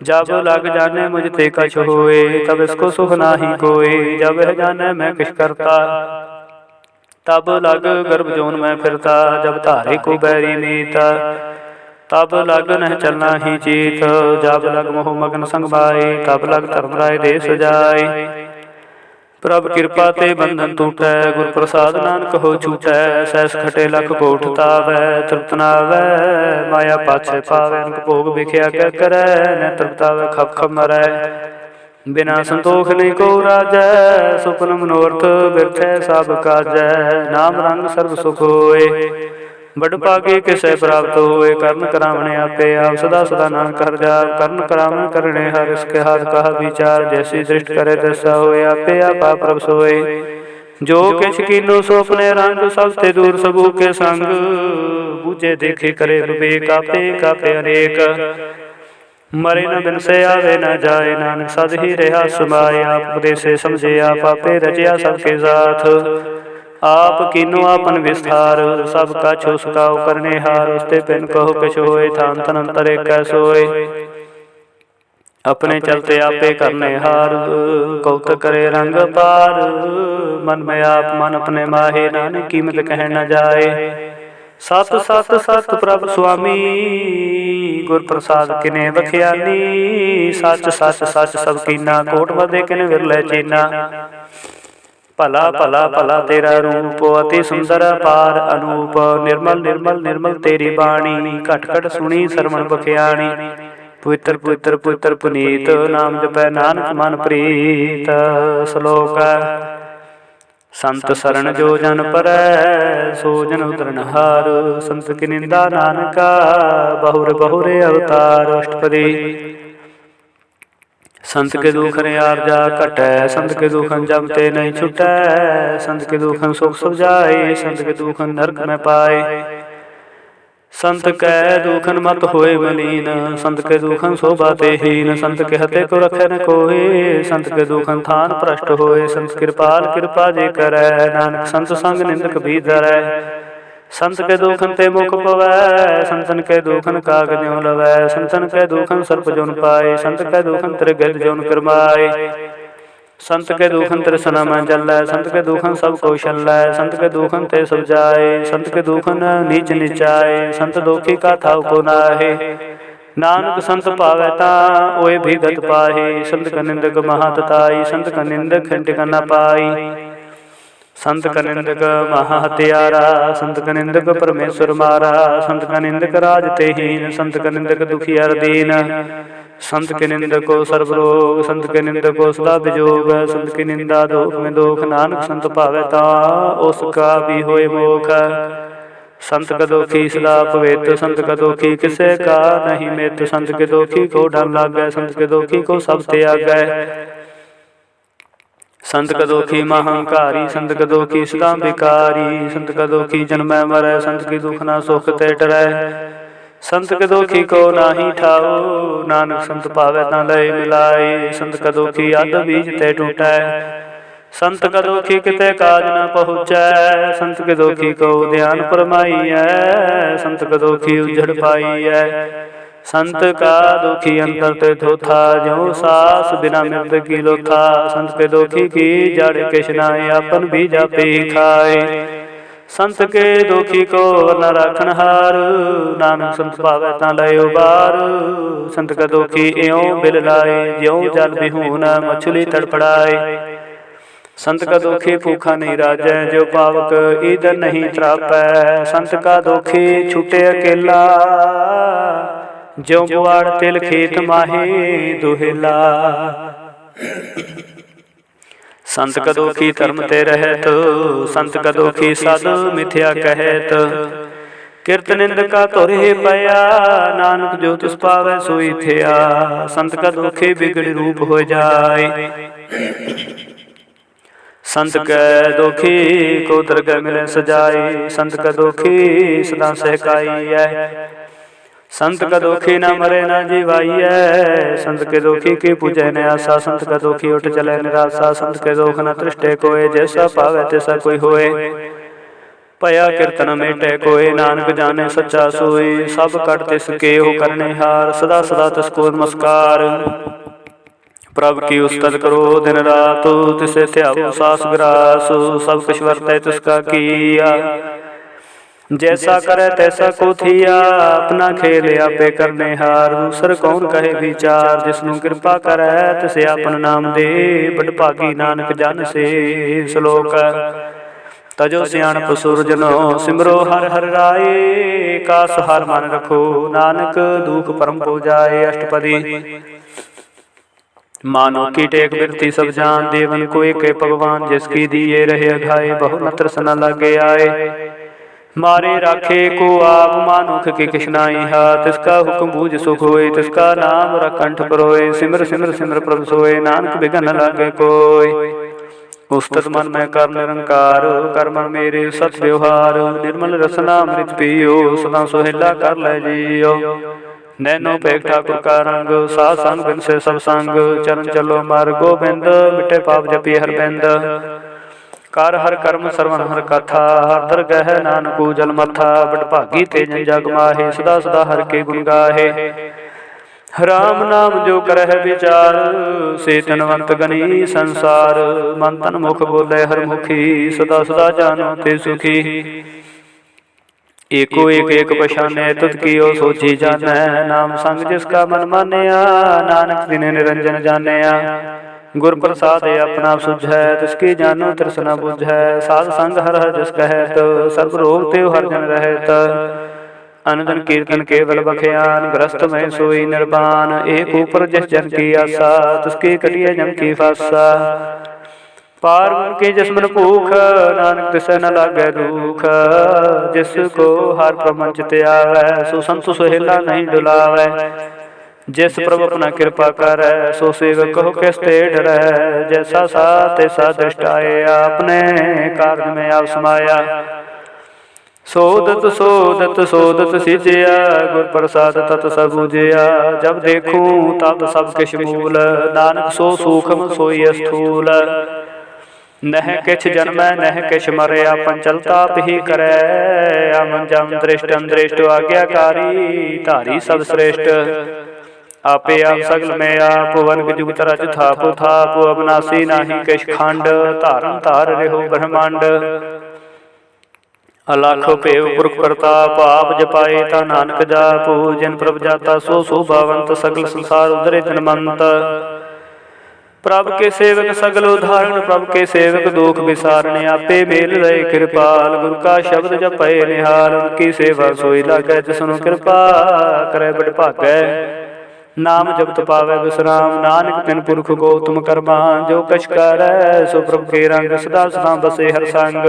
जब लग जाने मुझ ते कछ होए तब इसको सुख नाही कोय। जब है जाने मैं किस करता तब लग गर्भ जोन में फिरता। जब धारे को बैरी मीता तब लग न चलना ही चीत। जब लग मोह मगन संग भाई तब लग धर्म राय देश जाय। प्रभ कृपा ते बंधन टूटै गुर प्रसाद नानक हो छूटै। सैस खटे लख कोट तावै तृप्त न आवै। माया पाछे पावै अनक भोग विख्या क्या करै। न तृप्तावै खप खप मरै बिना संतोख नहीं को राजै। सुपन मनोरथ बिरथै सब काजै। नाम रंग सर्व सुख होए बड़ भागे किसै प्राप्त होए। कर्ण करावणे आपे आप सदा सदा नानक हर जाप। कर्ण करावण करणे हर इसके हाथ कहा विचार। जैसी दृष्टि करे तैसा होए आपे आप प्रभ सोए। जो किछ कीनो सो अपने रंग सब ते दूर सबू के संग। बूझे देखे करे विवेक आपे कापे अनेक। मरे न बिन से आवे न जाए नानक सद ही रहा समाये। आप उपदेशे समझे आप आपे रचया सबके साथ। आप कीनो आपन विस्तार सब का छो सुकाओ करने हार। उसते पिन कहो कछ होए थान तन अंतर एक सोए। अपने चलते आपे करने हार कौतक करे रंग पार। मन में आप मन अपने माहे नानक कीमत कह न जाए। सत सत सत प्रभ स्वामी गुर प्रसाद किने बख्यानी। सच सच सच सब कीना कोट बदे किने विरले चीना। भला भला भला तेरा रूप अति सुंदर पार अनूप। निर्मल निर्मल निर्मल तेरी बाणी घट घट सुनी सरवण बख्याणी। पवित्र पवित्र पवित्र पुनीत नाम जपै नानक मन प्रीत। श्लोक संत शरण जो जन परै सो जन उतरन हार। संत की निंदा नानका बहुर बहुरे अवतार। अष्टपदी संत के दुखन आरजा घटै, संत के दुखन जमते नहीं छुटै, संत के दुखन सुख सब जाए, संत के दुखन नरक में पाए। संत कै दुखन मत होए मलीन, संत के दुखन शोभा ते हीन, संत के हते को रखे न कोई, संत के दुखन थान भ्रष्ट होए, संत कृपाल कृपा जे करै, नानक संत संग निंदक भी धरै। संत के दुखन ते मुख पवै, संतन के दुखन काग ज्यों लवै, संतन के दुखन सर्प जोन पाए, संत के दुखन तिर गिरध जोन करमाए। संत के दुखन तृष्णा में जलै, संत के दुखन सब को छलै, संत के दुखन ते सब जाए, संत के दुखन नीच नीचाए, संत दुखी का थाव को नाहे। नानक संत पावै ता ओए भी गत पाहे, संत का निंदक महातताई, संत का निंदक खंड न पाई। संत का निंदक महा हत्यारा, संत का निंदक परमेश्वर मारा, संत का निंदक राज ते हीन, संत का निंदक दुखी हर दीन। संत के निंदक को सर्वरोग, संत के निंदक को सदा विजोग, संत की निंदा दोख में दोख, नानक संत पावै ता उसका भी होए मोख। संत का दोखी सदा पवित, संत का दोखी किसे का नहीं मित, संत के दोखी को डर लागै, संत के दोखी को सब त्यागै। संत का दोखी महंकारी, संत का दोखी सदा विकारी, संत का दोखी जन्मै मरै, संत की दुख ना सुख ते डरै। संत के दोखी को नाही ठाओ, नानक संत पावै ता लय मिलाए, संत का दोखी अध बीज ते टूटै, संत का दोखी किते काज न पहुँचै, संत के दोखी को ध्यान फरमाइयै, संत का दोखी उजड़ पाइयै। संत का दोखी अंतर ते धोथा, ज्यों सास बिना मृत की लोथा, संत के दोखी की जड़ किछ नाए, अपन भी जापे खाए। संत के दोखी को न राखन हार, नानक संत पावै ता लय उबार, संत का दोखी एयों बिल लाए, ज्यों जल बिहून मछली तड़पड़ाए। संत का दोखी भूखा नहीं राजै, जो पावक ईदर नहीं त्रापै, संत का दोखी छूटे अकेला, ज्यों बुआड़ तिल खेत माहे दुहेला। संत का दोखी धर्म ते रहत, संत का दोखी साधु मिथ्या कहत, किरत निंदका तोरे पया, नानक जो तिस पावै सोई थिया, संत का दोखी बिगड़ रूप हो जाए। संत के दोखी को दरगह मिले सजाए, संत का दोखी सदा सहकाइयै, संत का दोखी न मरे न जीवाइयै, संत के दोखी की पूजै न आसा, संत का दोखी उठ चले निराशा, संत के दोख न तृष्टे कोय, जैसा पावै तैसा कोई होए। पया कीर्तन मेटे कोय, नानक जाने सच्चा सोई, सब कट तिस के हो करने हार, सदा सदा तिसको नमस्कार। प्रभ की उस्तत करो दिन रात, तिसे त्यागो सास ग्रास, सब कुछ वरतै तिसका किया, जैसा करे तैसा को थिया, अपना खेल आपे करने हार, दूसर कौन कहे विचार, जिसनु कृपा करे तिसे आपन नाम दे, बड़ भागी नानक जन से श्लोक। तजो सियाणप सुरजनो सिमरो हर हर राय, कास हार मन रखो नानक दुख परम हो जाए। अष्टपदी मानो की टेक बिरती सब जान, देवन को एक भगवान, जिसकी दिए रहे अघाए, बहु न तृष्णा लगे आए। मारे राखे को आप मानुख के किशनाई हाथ, तिसका हुक्म बूझ सुख होए, तिसका नाम रखंठ परोए, सिमर सिमर सिमर प्रभ सोए, नानक बिघन न लागे कोय। उस्तत मन में कर निरंकार, कर मन मेरे सत व्यवहार, निर्मल रसना अमृत पियो, सदा सुहेला कर ले जियो। नैनो पेख ठाकुर का रंग, साध संग बिन से सब संग, चरण चलो मार गोबिंद, मिटे पाप जपी हर बिंद। कर हर कर्म सरवण हर कथा, हर दरगह नानकू जल मथा, बड़ भागी ते जन जग माहे, सदा सदा हर के गुण गाहे। राम नाम जो करह विचार, से तनवंत गनी संसार, मन तन मुख बोले हर मुखी, सदा सदा जानो ते सुखी। एको एक एक पछाने तुत कियो सोची जानै, नाम संग जिसका मन मानया, नानक तिने निरंजन जानिया। गुर प्रसाद अपना सुझै, तिसकी जानो तृष्णा बुझै, साध संग हर हर जस कहत, सर्व रोग तेव हर जन रहत। अनदन कीर्तन केवल बखयान, ग्रस्त में सोई निर्वाण, एक ऊपर जिस जन की आशा, तिसकी कटिए जम की फासा। पार गुण की जिसमन भूख, नानक तिसै न लागै दुख, जिसको हर प्रपंच त्यावै, सो संत सुहेला नहीं डुलावै। जिस प्रभु अपना कृपा करै सो सेवक कहो किस ते डरै। जैसा सा तैसा दृष्ट आए आपने कार्य में आप समाया। सोदत सोदत सोदत सिजया गुर प्रसाद तत सब बुझया। जब देखूं तब सब किछ मूल नानक सो सूखम सोई स्थूल। नह किछ जन्मै नह किछ मरै आपन चलताप ही करै। अमन जम दृष्ट अंदृष्ट आज्ञाकारी धारी सब श्रेष्ठ। आपे आप सगल में आप वन जुगत रच थाप थाप। अविनाशी नाही किछ खंड धारन धार रहो ब्रह्मांड। अलाखो पेव पुरख प्रताप आप जपाए ता नानक जापो। जिन प्रभ जाता सो शोभावंत सगल संसार उदरे तनमंत। प्रभ के सेवक सगल उदाहरण प्रभ के सेवक दुख विसारने। आपे मेल रहे कृपाल गुरु का शब्द जपे निहार। उनकी सेवा सोई लागै जिसनु कृपा करे बड़ भागै। नाम जपत पावै विश्राम नानक तिन पुरख को तुम कर्मा। जो कछ करै सो प्रभु के रंग सदा सदा बसे हर संग।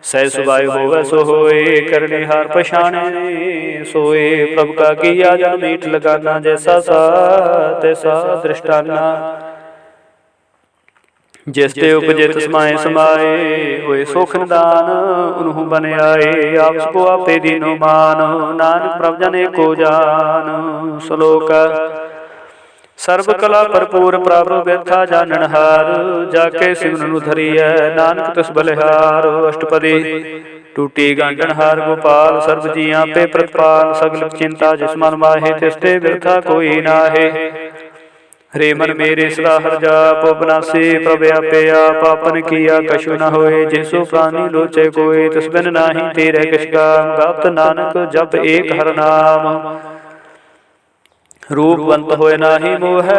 सह सुभाय होवै सो होए करने हार पछाणे सोए। प्रभु का किया जन मीठ लगाना जैसा सा तैसा दृष्टाना। जिस ते उपजे समाए समाए होए सोख निदान। उन्हु बन आए आप को आपे दीनो मान। नानक प्रभ जने को जान श्लोक। सर्व कला भरपूर प्रभु व्यथा जानन हार। जाके सिमरनु धरिय नानक तिस बलिहार। अष्टपदी टूटी गांडन हार गोपाल सर्व जियां पे प्रतिपाल। सगल चिंता जिस मन माहे तिसते व्यथा कोई नाहे। रे मन मेरे सदा हर जाप अविनाशी प्रभ आपे आप। आपन किया कछु न होए जिसु प्राणी लोचे कोय। तिस बिन नाही तेरे किछ काम गात नानक जप एक हर नाम। रूपवंत होए नाही मोह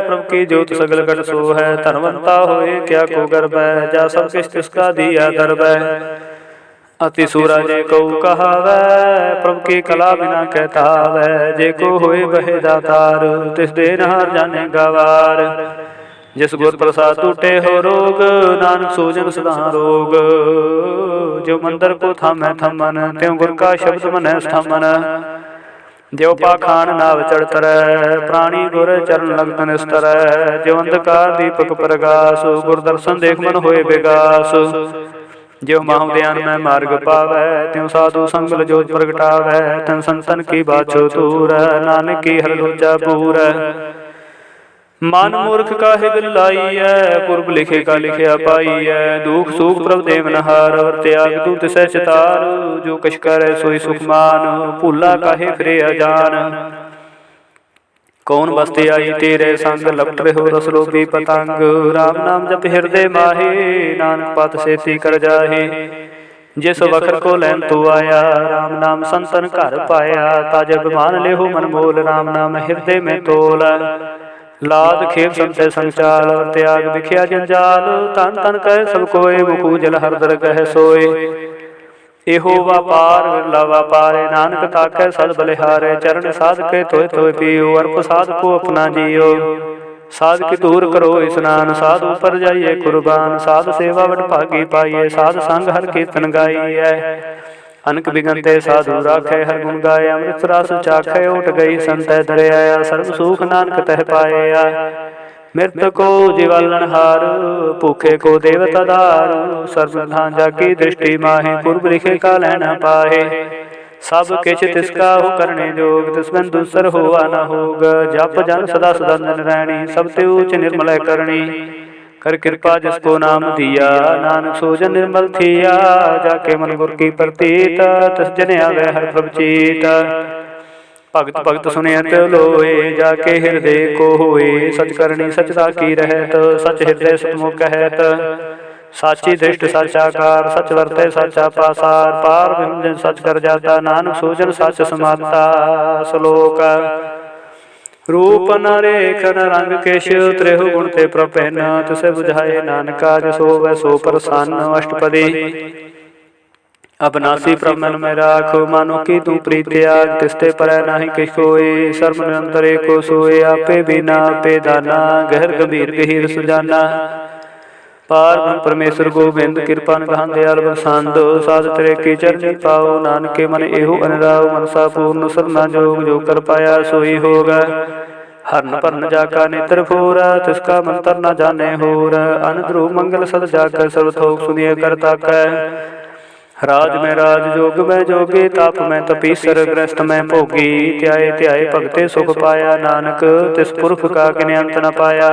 प्रभु की ज्योत सगल घट सो है। धनवंता होए क्या को गर्भ जा सब किछ तिसका दिया गर्भ। अति सूरा जे को कहावै प्रभु की कला बिना कहता वै। जे को होए बहे दातार तिस दे नहार जाने गवार। जिस गुर प्रसाद टूटे हो रोग नानक सोजन सदा रोग। जो मंदिर को थामै थमन त्यों गुर का शब्द मन स्थमन। जो पाखान नाव चढ़तर प्राणी गुर चरण लगत निस्तर। जो अंधकार दीपक प्रगास गुर दर्शन देख मन होए विगास। जो माहु ध्यान में मार्ग पावै त्यों साधु संगल जोत प्रगटावै। तन संतन की बाछो दूर नानक की हर लोचा पूर। मन मूर्ख काहे बिल लाई है पूर्व लिखे का लिखया पाई है। दुख सुख प्रभ देव नहार और त्याग तू तिसै चितार। जो कछ करे सोई सुख मान भूला काहे फिरे अजान। कौन बस्ती आई तेरे संग लपट रहो रस लोभी पतंग। राम नाम जप हृदय माहे नानक पत सेती कर जाहे। जिस वखर को लैन तू आया राम नाम संतन घर पाया। ताज अभिमान लेहो मन मोल राम नाम हृदय में तोल। लाद खेप संतय संचाल और त्याग बिख्या जंजाल। तन तन कह सब कोय मुखु जल हर दर कह सोए। एहो व्यापार विरला व्यापारे नानक ताकै सद बलिहारे। चरण साध के तोय तोय पियो अर्प साध को अपना जियो। साध की दूर करो स्नान साध ऊपर जाइए कुर्बान। साध सेवा बड़ भागी पाइए साध संग हर कीर्तन गाइए। अनक बिगनते साधु राखे हर गुण गाय। अमृत रस चाखे उठ गई संत धरे आया। सर्व सुख नानक तह पाया। मृत को जीवालन हार भूखे को देवता दार। सर्वधान जाकी दृष्टि माहे पूर्व लिखे का लहना पाहे। सब किछ तिसका हो करने जोग तिस बिन दूसर हुआ न होग। जप जन सदा सदा नन रैणी सब ते ऊच निर्मल करणी। कर कृपा जिसको नाम दिया नानक सोजन निर्मल थिया। जाके मन गुर की प्रतीत तिस जन आवे हर प्रभ चीत। भगत भगत सुनियत लोए जाके हृदय को होए। सच करनी सचता की रहत सच हृदय सतमुख कहत। साची दृष्ट साचाकार सच वर्ते साचा पासार। पार ब्रह्म सच कर जाता नानक सोजन सच समाता। श्लोक रूप न रेख न रंग केश त्रेहु गुण ते प्रपन्न। तिसे बुझाए नानक काज सोवै सो प्रसन्न। अष्टपदी अविनाशी प्रभ मन में राखो मानो की तू प्रीत त्याग। तिस्ते पर नाही किछ कोय सर्व निरंतर एको सोए। आपे बिना आपे दाना गहर गंभीर गहीर सुजाना। पार ब्रह्म परमेश्वर गोबिंद कृपा निधान दयाल बसंत साध तेरे की चरनी पाओ नानके मन एहो अनराव मनसा पूर्ण सरना जोग जो कर पाया सोई होगा हरन भरन जाका नेत्र फोर तिसका मंत्र न जाने होर अन ध्रुव मंगल सद जाकर सर्वथोक सुनिय कर ताकै राज में राज जोग में जोगी ताप में तपीसर ग्रस्त में भोगी त्याय त्याय भगते सुख पाया नानक तिस पुरख का किने अंत न पाया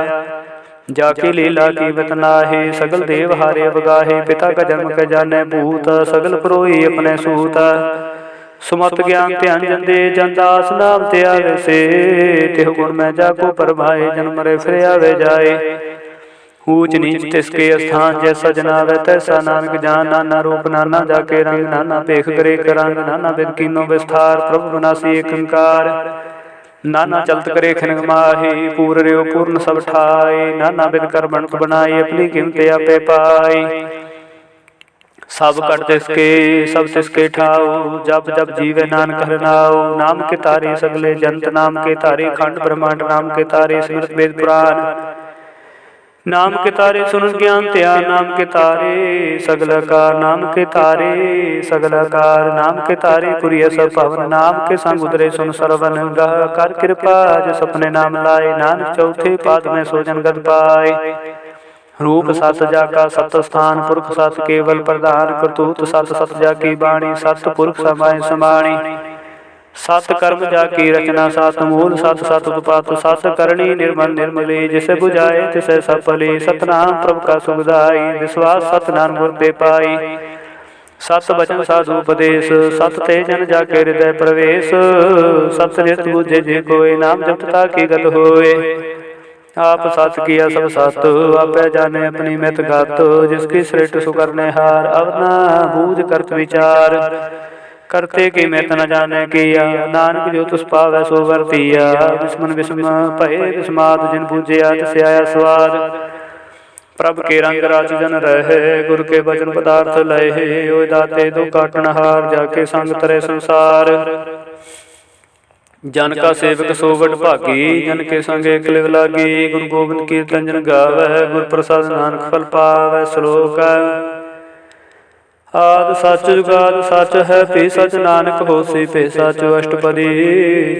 जाकी लीला की बतनाहे सगल देव हारे बगाहे पिता का जन्म के जाने भूत सगल पुरोही अपने सूत सुमत ज्ञान ध्यान जंदे जनदास नाम त्याग से तिह गुण में जाको परमाए जन्म रे फिर आवे जाए ऊंच नीच तिसके स्थान जैसा जनावे तैसा नानक जान नाना रूप नाना जाके रंग नाना पेख करे करंग नाना बिद कीनो विस्तार प्रभु विनाशी एक अंकार नाना चलत करे खिनग माही पूर रे पूर्ण सब ठाए नाना बिद कर बनत बनाई अपनी कीमत आपे पाई सब कट तिसके ठाओ जब जब जीवे नानक हर नाओ नाम के तारे सगले जंत नाम के तारे खंड ब्रह्मांड नाम के तारे स्मृत वेद पुराण नाम के तारे सुन ज्ञान त्याग नाम के तारे सगलकार नाम के तारे सगलकार नाम के तारे पुरिय सब पवन नाम के संग उतरे सुन सरवन गह कर कृपा जस अपने नाम लाए नानक चौथे पाद में सोजन गद पाए रूप सत जाका सत स्थान पुरख सत केवल प्रधान करतूत सत सत जाकी बाणी सत पुरख समाय समाणी सत कर्म जाकी रचना सत मूल सत सत उत्पात सत करणी निर्मल निर्मले जिसे बुझाए तिसे सफले सतनाम प्रभु का सुखदाई विश्वास सतनाम गुरते पाई सत वचन साधु उपदेश सत तेजन जाके हृदय प्रवेश सत नित बुझे जे कोई नाम जपता की गत होए आप सत किया सब सत आपे जाने अपनी मित गत जिसकी सृष्टि सुकरने हार अवना बूझ करत विचार करते कि मैं न जाने किया नानक जो तुस पावै सो वर्तिया विस्मन विस्म भय विस्माद जिन पूजया तिस आया स्वाद प्रभ के रंग राज जन रहे गुरु के वचन पदार्थ लहे ओ दाते दो काटन हार जाके संग तरे संसार जन का सेवक सोवट भागी जन के संग एक लिव लागी गुरु गोबिंद कीर्तन जन गावै गुर प्रसाद नानक फल पावै श्लोक आद सच जुगाद सच है पे सच नानक होसी पे सच अष्टपदी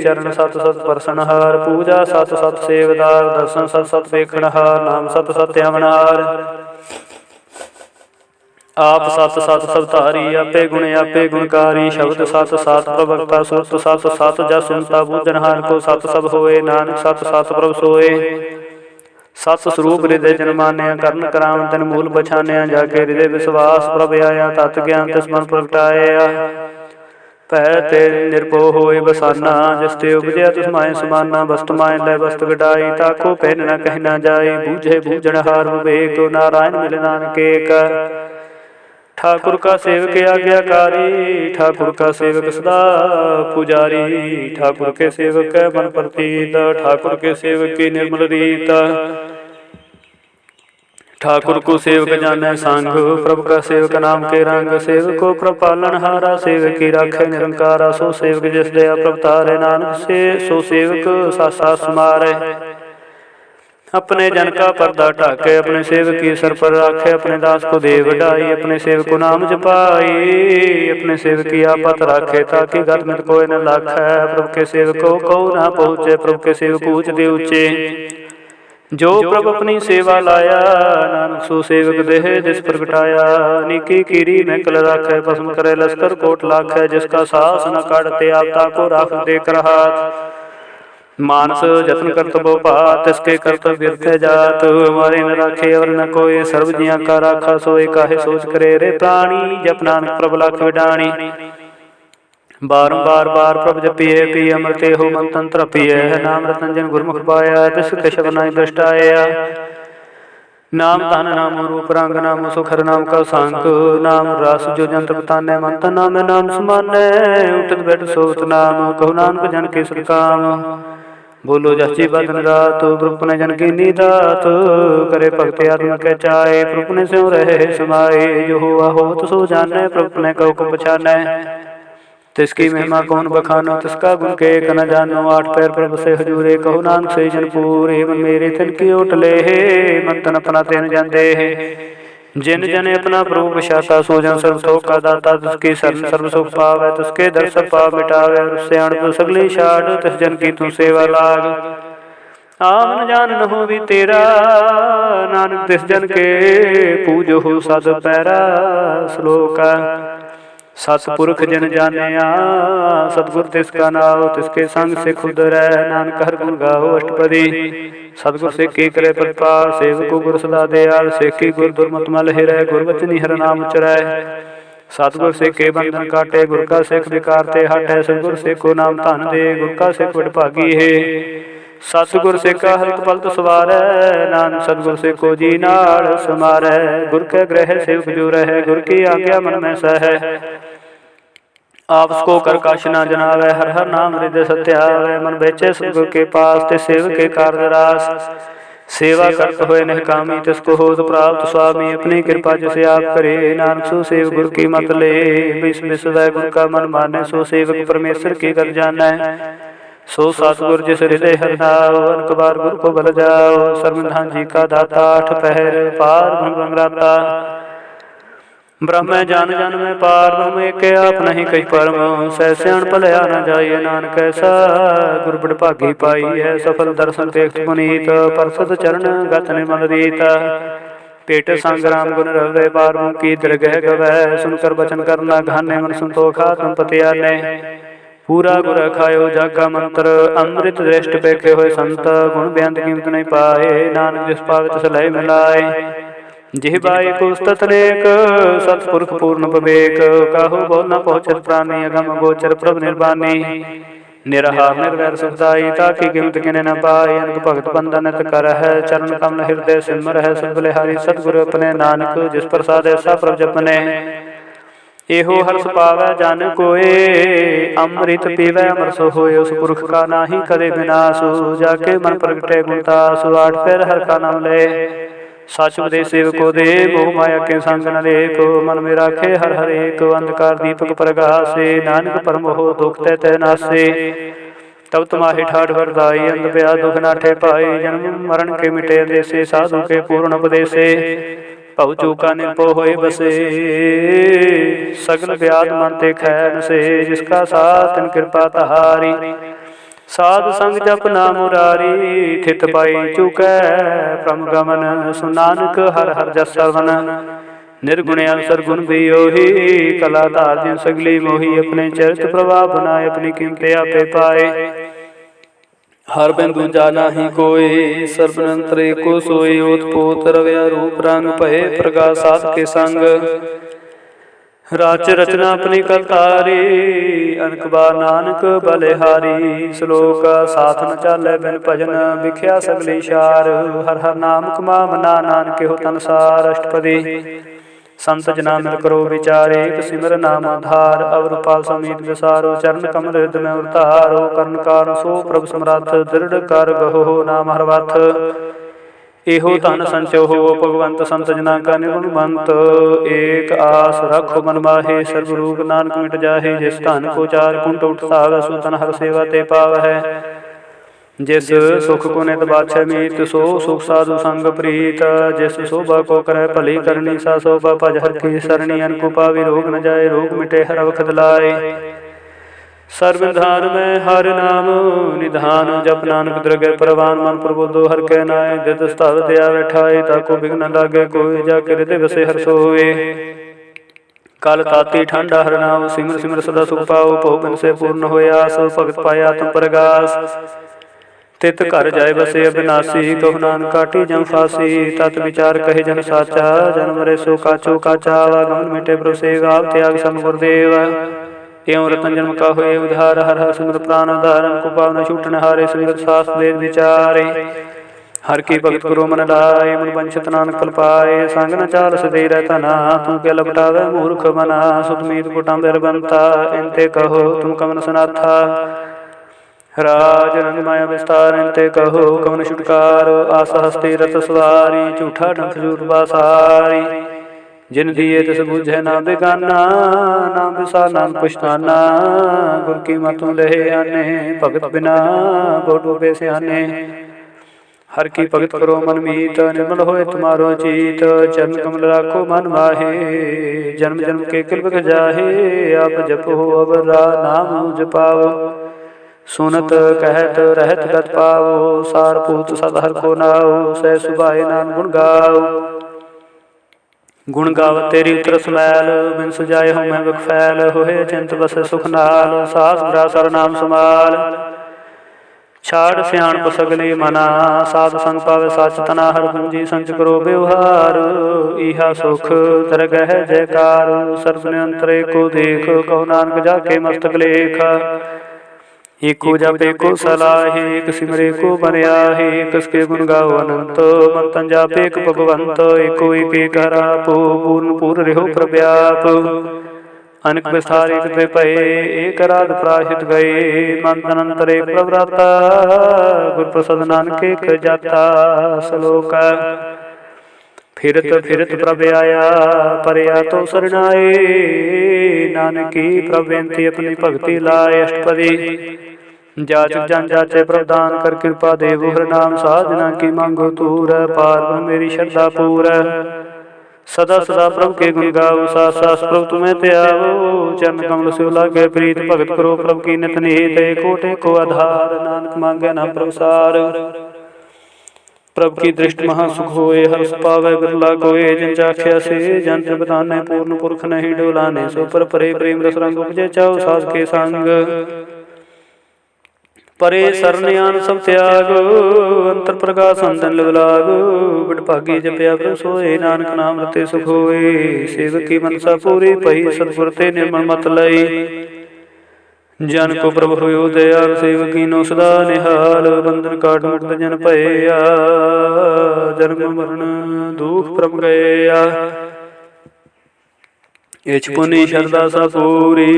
चरण सत सत परसनहार पूजा सत सत सेवदार दर्शन सत सत वेखणहार नाम सत सत अवनहार आप सत सत सब धारी आपे गुणकारी शब्द सत सत प्रवक्ता सुरत सत सत जस सुनता बूझनहार को सत सब होए नानक सत सत प्रभ सोए सत स्वरूप हृदय जनमान्या कर्ण कराम तन मूल पछान्या जाके हृदय विश्वास प्रभ आया तत् ज्ञान तस्मन प्रगटाया पै ते निर्भो होए बसाना जिसते उपजया तुस माय समाना वस्तु माय लय वस्तु गडाई ताको पहन न कह न जाए बूझे बूझनहार विवेक नारायण मिल नानक एक ठाकुर का सेवक आज्ञाकारी ठाकुर का सेवक सदा पुजारी ठाकुर के सेवक मन प्रतीत ठाकुर के सेवक की निर्मल रीत ठाकुर को सेवक जाने संग प्रभु का सेवक नाम के रंग सेवक को प्रभ पालन हारा सेवक की राखे निरंकारा सो सेवक जिस दया प्रभ तारे नानक से सो सेवक सासा समारे अपने जन का पर्दा ढाके अपने सेवक की सर पर राखे अपने दास को दे बढ़ाई अपने सेवक को नाम जपाई अपने सेवक की आपत राखे ताकि गत में कोई न लाखे प्रभु के सेवक को ना पहुँचे प्रभु के सेवक ऊंच दे ऊंचे जो प्रभु अपनी सेवा लाया नानक सो सेवक देह जिस प्रगटाया निकी कीरी में कल राखे भस्म करे लश्कर कोट लाखे जिसका साहस न काटते आपता को राख देकर हाथ मानस जतन करत पात इसके कर्तव्य व्यर्थ जात हमारे न राखे और न कोई सर्व जिया का राखा सोए काहे सोच करे रे प्राणी जप नानक प्रभु लाख विडाणी बारंबार बार प्रभ जपिए पी अमृते हो मन तंत्र पिय नाम रतंजन गुरमुख पाया तिस केशव नाय दृष्टाया नाम धन नाम रूप रंग नाम सुखर नाम का सांक नाम रास जो जंत बताने मंत नाम नाम सुमाने उठत बैठ सोत नाम कहु नानक जन के सब काम बोलो जची बदन रात प्रभु जन की नीदात करे भक्ति आत्मा के चाहे प्रभु ने स्यों रहे समाये जो हुआ हो तो सो जाने प्रभु ने कहो को पछाने तिसकी महिमा कौन बखानो, तिसका गुण के एक न जानो। आठ पैर पर बसे हजूरे, कहो नानक से जन पूरे। मन मेरे तिन की ओट ले है, मन तन अपना तेन जाते है। जिन जन अपना प्रभु बशाता, सो जन सर्व थोक का दाता। तिसकी शरण सर्व सुख पावै, तिसके दर सब पाप मिटावै। उससे अणप सगली छाड़, तिस जन की तू सेवा लाग। आम न जान न हो भी तेरा, नानक तिस जन के पूजो हो सद पैरा। श्लोक सतपुरख जिन जानिया, सतगुर तिसका नाम। तिसके संग से खुद रह, नानक हर गुण गाओ अष्टपदी। सतगुर से की करे प्रतिपाल, सेवको गुर सदा दयाल। से की गुर दुर्मत मल हिरै, गुर वचनी हर नाम उचरै। सतगुर से के बंधन काटे, गुर का सिख विकारते हटै। सतगुर से को नाम धन दे, गुर का सिख बड़ भागी है। सतगुर से का हल्क पलट सवारै, नानक सतगुर से को जी नाल समारै। गुर के ग्रह सेवक जो रह, गुर की आज्ञा मन में सह। आपस को कर काश ना जनावै, हर हर नाम हृदय सत्यावै। मन बेचे सतगुर के पास, ते सेवक के कार्य रास। सेवा करत होए निहकामी, तिसको होत प्राप्त स्वामी। अपनी कृपा जिसे आप करे, नानक सो सेव गुर की मत ले। विस विसवै गुर का मन माने, सो सेवक परमेश्वर की कर जानै। सो सतगुर जिस हृदय हर नाओ, अनक बार गुर को बल जाओ। सर्वधाम जी का दाता, आठ पहर पार ब्रह्म राता। ब्रह्म जान जन में पार, ब्रह्म एक आप नहीं कही परम। सैस्याण भलया न जाइए, नानक ऐसा गुर बड़ भागी पाई है। सफल दर्शन देख पुनीत, परसद चरण गत निर्मल रीत। पेट संग्राम गुण रवे, बार की दरगह गवै। सुनकर बचन करना घाने, मन संतोखा तुम पतियाने। पूरा गुर खायो जागा मंत्र, अमृत दृष्ट पेखे होए संत। गुण बेअंत कीमत नहीं पाए, नानक जिस पावे तिस लय मिलाए। जिहबाई को ततनेक, सतपुरख पूर्ण विवेक। काहू बोल न पहुँचत प्राणी, अगम गोचर प्रभ निर्वाणी। निरहार निर्वैर सुखदाई, ताकि कीमत किने न पाए। अनक भगत बंधन कर है, चरण कमल हृदय सिमर है। सब बलिहारी सतगुरु अपने, नानक जिस प्रसाद ऐसा प्रभ जपने। एहो हर्ष पावै जन कोय, अमृत पीवै अमर सो होय। उस पुरख का नाही कदे विनाशु, जाके मन प्रगटे गुण तासु। आठ पैर हर का नाम ले, सच उपदेश सेवको दे। मोह माया के संग न लेप, मन में राखे हर हर एक। अंधकार दीपक प्रगासे, नानक परम हो दुख तै नासे। तब तुम्हारे ठाठ वरदाई, अंध ब्या दुख नाठे पाई। जन्म मरण के मिटे देसे, साधु के पूर्ण उपदेशे। भव चूका निपो होए बसे, सगल व्याध मन ते खैन से। जिसका साथ तिन कृपा तहारी, साध संग जप नाम मुरारी। थित पाई चूकै प्रम गमन, सुन नानक हर हर जस सवन। निर्गुण अवसर गुण भी ओही, कला धार जिन सगली मोही। अपने चरित प्रभाव बनाए, अपनी कीमते आपे पाए। हर बिंदु जाना ही कोई, सर्वनंत्र एको सोई। ओत पोत रव्या रूप रंग, भये प्रकाश साध के संग। राच रचना अपनी करतारी, अनक बार नानक बलिहारी। श्लोक साथ न चालै बिन भजन, बिख्या सगली शार। हर हर नाम कमावना, नानक हो तनसार। अष्टपदी संत जना मिल करो विचारे, एक सिमर नाम आधार। अवर पाल समीत विसारो, चरण कमल हृदय में उतारो। कर्ण कारण सो प्रभु समर्थ, दृढ़ कर गहो नाम हरवथ। एहो धन संचो हो भगवंत, संत जना का निर्गुणवंत। एक आस रखो मन माहे, सर्व रूप नानक मिट जाहे। जिस धन को चार कुंट उठसाव, सो तन हर सेवा ते पाव है। जिस सुख को नित बाछै मीत, सो सुख साधु संग प्रीत। जिस शोभा को करे भली करनी, सा शोभा भज हर की सरणी। अनको पावी रोग न जाए, रोग मिटे हर वखत लाए। सर्वधान में हर नाम निधान, जप नानक द्रगे परवान। मन प्रबोधो हर के नाय, दित स्तव दया बैठाए। ताको बिघ्न लागे कोय, जाके हृदय बसे हर सोए। काल ताती ठंडा हर नाम, सिमर सिमर सदा सुख पाओ। पहु बिन से पूर्ण होय आस, भगत पाया तुम प्रगास। तित घर जाय बसे अविनाशी, कहु नानक काटी जम फांसी। तत विचार कहे जन साचा, जन मरे सो काचो काचा। आवागमन मिटे प्रभु सेवा, त्याग सम गुरुदेव। एवं रतन जन्म का हुए उधार, हर हर सिमर प्राण धारन। को पावन छूटन हारे, सिमरत शास्त्र वेद विचारे। हर की भगत गुरु मन लाए, मन वंचित नानक फल पाए। संग न चाल सदे रहता ना, तू के लपटावे मूर्ख मना। सुत मीत कुटुंब बनता, इनते कहो तुम कमन सनाथा। राज रंग माया विस्तार, इनते कहो कमन छुटकार। आस हस्ती रत सवारी, झूठा डंक झूठ बासारी। जिन दिए तिस बूझे ना बेगाना, नाम विसार नाम पछताना। गुर की मतों लहे आने, भगत बिना बो डूबे सियाने। हर की भगत करो मन मीत, निर्मल होए तुम्हारो चीत। चरण कमल राखो मन माहे, जन्म जन्म के किल बिख जाहे। आप जपो अब नाम जपाओ, सुनत कहत रहत गत पाओ। सार पूत सद हर को नाओ, सह सुभाए नाम गुण गाओ। गुण गाव तेरी उतर समैल, बिन सुजाए हो मैं बिख फैल। होए चिंत बस सुख नाल, सास ग्रा सर नाम समाल। छाड़ सियाण सगले मना, साध संग पावे साच तना। हर पूंजी संच करो व्यवहार, इहा सुख दरगह जयकार। सर्ब नियंत्रे को देख, कहो नानक जाके मस्तक लेख। एको जापे को सलाहे, एक सिमरे को बनियाहे। कसके गुण गाओ अनंत, मन तन जापे एक भगवंत। एको एक एक हरापो, पूर्ण पूर्ण रहो प्रव्याप। अनेक विस्तार एक द्वे पए, एक राध प्राहित गए। मन तन अंतर एक प्रवराता, गुर प्रसाद नानक एक जाता। श्लोक फिरत फिरत प्रभ आया, परया तो सरनाए। नानकी प्रभ बेनती अपनी भगति लाए। अष्टपदी जाचक जन जाचे प्रदान कर, कृपा देवो हर नाम साधना की मांगो तूर। पार मेरी श्रद्धा पूर, सदा सदा प्रभु के गुण गाओ। सास सास प्रभु तुम्हें त्यागो, चरण कमल से लागे प्रीत। भगत करो प्रभु की नित नीत, कोटे को आधार। नानक मांगे ना प्रसार, प्रभु की दृष्टि महा सुख होए। हर्ष पावे बिरला कोय, जिन चाख्या से जंत्र बताने। पूर्ण पुरख नहीं डोलाने, सो पर परे प्रेम रस रंग उपजे। चाओ सास के संग, परे सरन्यान सब त्याग। अंतर प्रकाश अंदन लवलाग, बड़ भागी जपया प्रभु सोए। नानक नाम रते सुख होए, सेवक की मनसा पूरी पही। सतगुर ते निर्मल मत लई, जन को प्रभु होयो दयाल। सेवकी नो सदा निहाल, बंधन काट मुक्त जन भया। जन्म मरण दुख प्रभ गया, इच पुनि शरदा सा पूरी।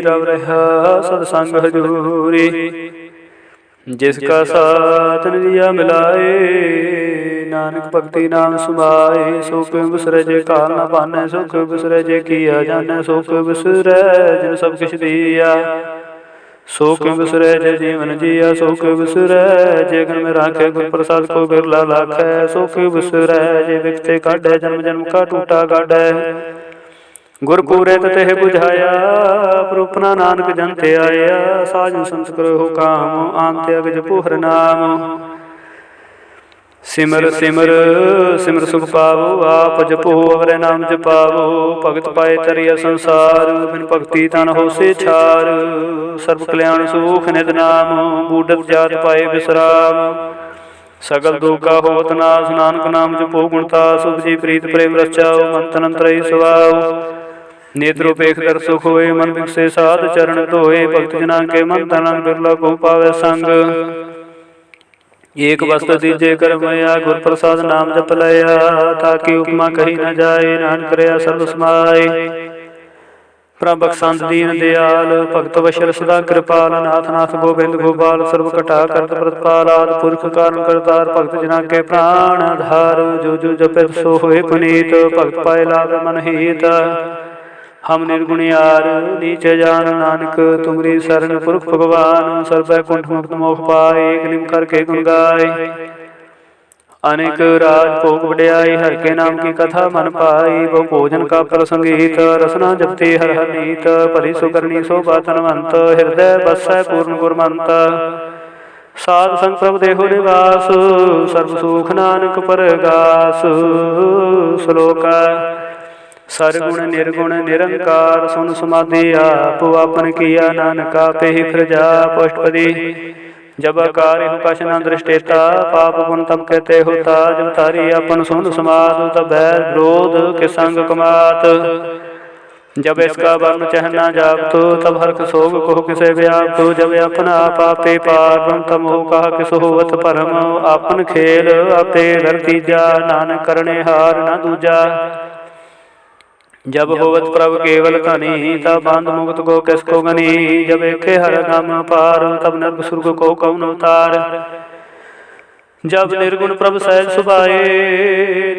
रव रहा सत्संग हजूरी, जिसका साथ निया मिलाए। नानक भक्ति नाम सुमाए, सुख बिसरे जे काल न पाने। सुख बिसरे जे किया जाने, सुख बिसरे जिन सब किछ दिया। सुख बिसरे जे जीवन जिया, सुख बिसरे जे घर में राखे। गुर प्रसाद को बिरला लाखे, सुख बिसरे जे विकते काढ़े। जन्म जन्म का टूटा गाढ़े, गुर पूरे तेह बुझाया। प्रपना नानक जन ते आया, साजु संस्कृ हो काम। आन त्याग जपो हर नाम, सिमर सिमर सिमर सुख पावो। आप जपो अवरे नाम जपावो, भगत पाए तरिया संसार। बिन भक्ति तन हो से छार, सर्व कल्याण सुख निध नाम। बूढ़त जात पाए विश्राम, सगल दुख का होत नाश। नानक नाम जपो गुणतास, उपजी प्रीत प्रेम रचाओ। मन तन अंतरहि सुभाओ, नेत्रोपेख कर सुख होए। मन विकसे साध चरण धोए, भक्त जना के मन तन बिरला को पावे संग। एक वस्त्र दीजे कर मया, गुर प्रसाद नाम जप लया। ताकि उपमा कही न जाए, नानक करया सर्व समाए। प्रभु संत दीन दयाल, भक्त वशल सदा कृपाल। नाथ नाथ गोविंद गोपाल, सर्व कटा करत प्रतपाल। आदि पुरख कारण करतार, भक्त जना के प्राण आधार। जो जो जपत सो होए पुनीत, भक्त पाए लाभ मन हित। हम निर्गुणियार नीच जान, नानक तुमरी शरण पुरख भगवान। सर्व कुंठ मुक्त मोख पाए, एक निम करके गुण गाए। अनेक राज भोग वड्याई, हर के नाम की कथा मन पाई। बहु भोजन का प्रसंगीत, रसना जपते हर हर नीत। भली सुकरणी शोभा तनवंत, हृदय बसै पूर्ण गुरमंत। साध संग प्रभु देहो निवास, सर्व सुख नानक परगास। श्लोक सरगुण निर्गुण निरंकार, सुन समाधि आप। आपन किया नानका पे ही फिर जाप। अष्टपदी जब कार्य हो कछ न दृष्टेता, पाप पुन तब कहते होता। जब तारी अपन सुन समाध, तब विरोध के संग कमात। जब इसका वर्ण चहना जाप तो, तब हर्ष सोग को किसे व्याप तो। जब अपना पापे पार तम हो कहा किस होवत परम। आपन खेल आपे धरती जा, नानक करने हार न दूजा। जब होवत प्रभु केवल धनी, तब बांध मुक्त को किसको गनी। जब एके हर नाम पार, तब नर्क सुर्ग को कौन उतार। जब निर्गुण प्रभ सहज सुभाए,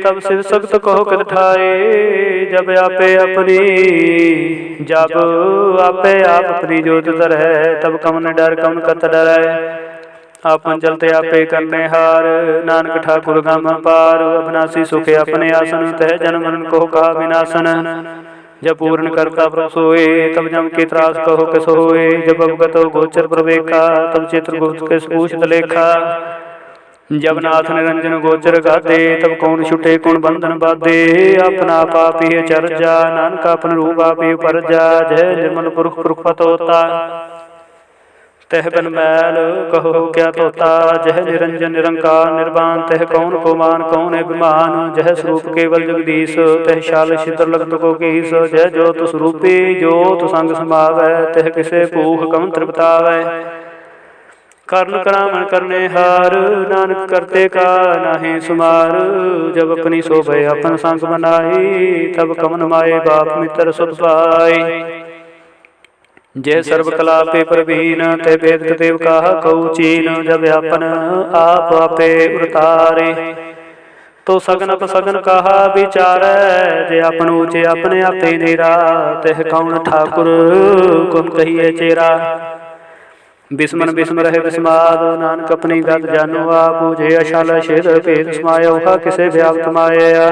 तब शिव सख्त कहो कित ठाए। जब आपे अपनी जब आपे आप अपनी जोत धरै, तब कमन डर कमन कत डरै। आपन चलते आपे करने हार, नानक ठाकुर गम पार। अविनाशी सुखे अपने आसन, तह जन्म मरण को कहा विनाशन। जब पूर्ण करता प्रभ सोए, तब जम के त्रास कहो किस होए। जब अवगत गोचर प्रवेका, तब चित्रगुप्त किस पूछत लेखा। जब नाथ निरंजन गोचर गादे, तब कौन छुटे कौन बंधन बाधे। अपना आप ही चर्चा, नानक अपन रूप आप ही परजा। जय निर्मल पुरख पुरख पत होता, तह बन मैल कहो क्या तोता। जह निरंजन निरंकार निर्वाण, तह कौन को मान कौन है विमान। जह स्वरूप केवल जगदीश, तह शाल शीतल लगत को कीस। जय जोत स्वरूपी जोत संग समावै, तह किसे भूख कम तृप्तावै। कर्ण करामन करने हार, नानक करते का नाहि सुमार। जब अपनी शोभे अपन संग बनाई, तब कमन माए बाप मित्र सुत पाई। जय सर्व कला पे प्रवीण, ते वेद देव कहा कऊ चीन। जब अपन आप आपे उतारे, तो सगन अपसगन कहा विचार। जे अपन ऊंचे अपने आपे नेरा, तह कौन ठाकुर कुम कहिए चेरा। बिस्मन बिस्म रहे बिस्माद, नानक अपनी गत जानो आप। जे अशाल छेद भेद समाया, किसे व्याप्त माया।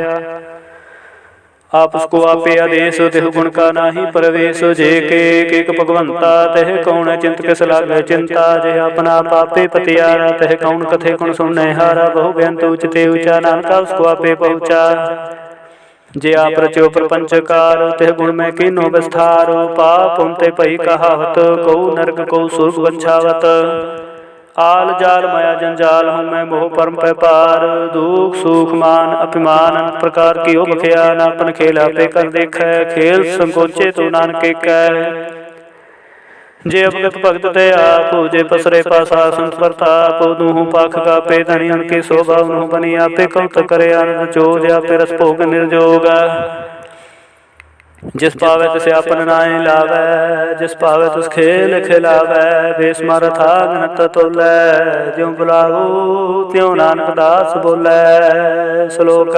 आप उसको आपे आदेश, देह गुण का नाही प्रवेश। जे के एक भगवंता, तह कौन चिंत किस लागे चिंता। जे अपना पापे पतियारा, तह कौन कथे कौन सुनने हारा। बहु बेअंत उचते ऊंचा, नानका उसको आपे पहुँचा। जे आप रचो प्रपंचकार, तह गुण में कीनो विस्तार। पाप उनते पही कहावत, कऊ नरक कऊ सुर्ग वंछावत। आल जाल माया जंजाल, हूँ मैं मोह परम पे पार। दुख सुख मान अभिमान, अनेक प्रकार की हो बखिया। नापन खेला पे कर देख, खेल संकोचे तो नानके कह। जे अवगत भगत ते आप, जे पसरे पासा संत प्रताप। दूह पाख का पे धनी, उनकी शोभा उन्हों बनी आपे। कौत करे आनंद चोज, आपे रस भोग निर्जोग। जिस पावे तिसे आपन नाय लावै, जिस पावे तिस खेल खिलावै। बेस मारा था गणत तोलै, ज्यों बुलाओ त्यों नानक दास बोलै। श्लोक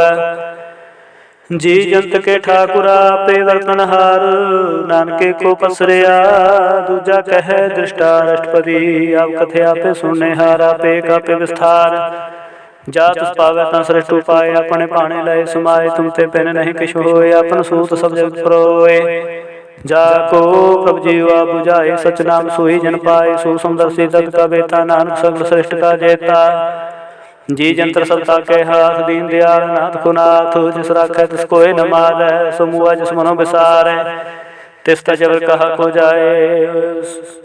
जी जंत के ठाकुरा, पे वर्तन हार। नानके को पसरिया, दूजा कह दृष्टा अष्टपदी। आप कथे आपे सुनने हार, आपे कापे विस्तार। जात पावे ता श्रेष्ठ उपाय, अपने पाने लय समाये। तुम ते पेन नहीं किछ होए, अपन सूत सब जगत परोए। जाको प्रभु जीवा बुझाए, सच नाम सोई जन पाए। सो सुंदर दत्त का बेटा, नानक सगल श्रेष्ठ का जेता। जी जंत्र सबता के हाथ, दीन दयाल नाथ को नाथ। जिस राखै तिस कोय न मारै, सो मुआ जिस मनो बिसारै। तिस जबर कहा को जाए,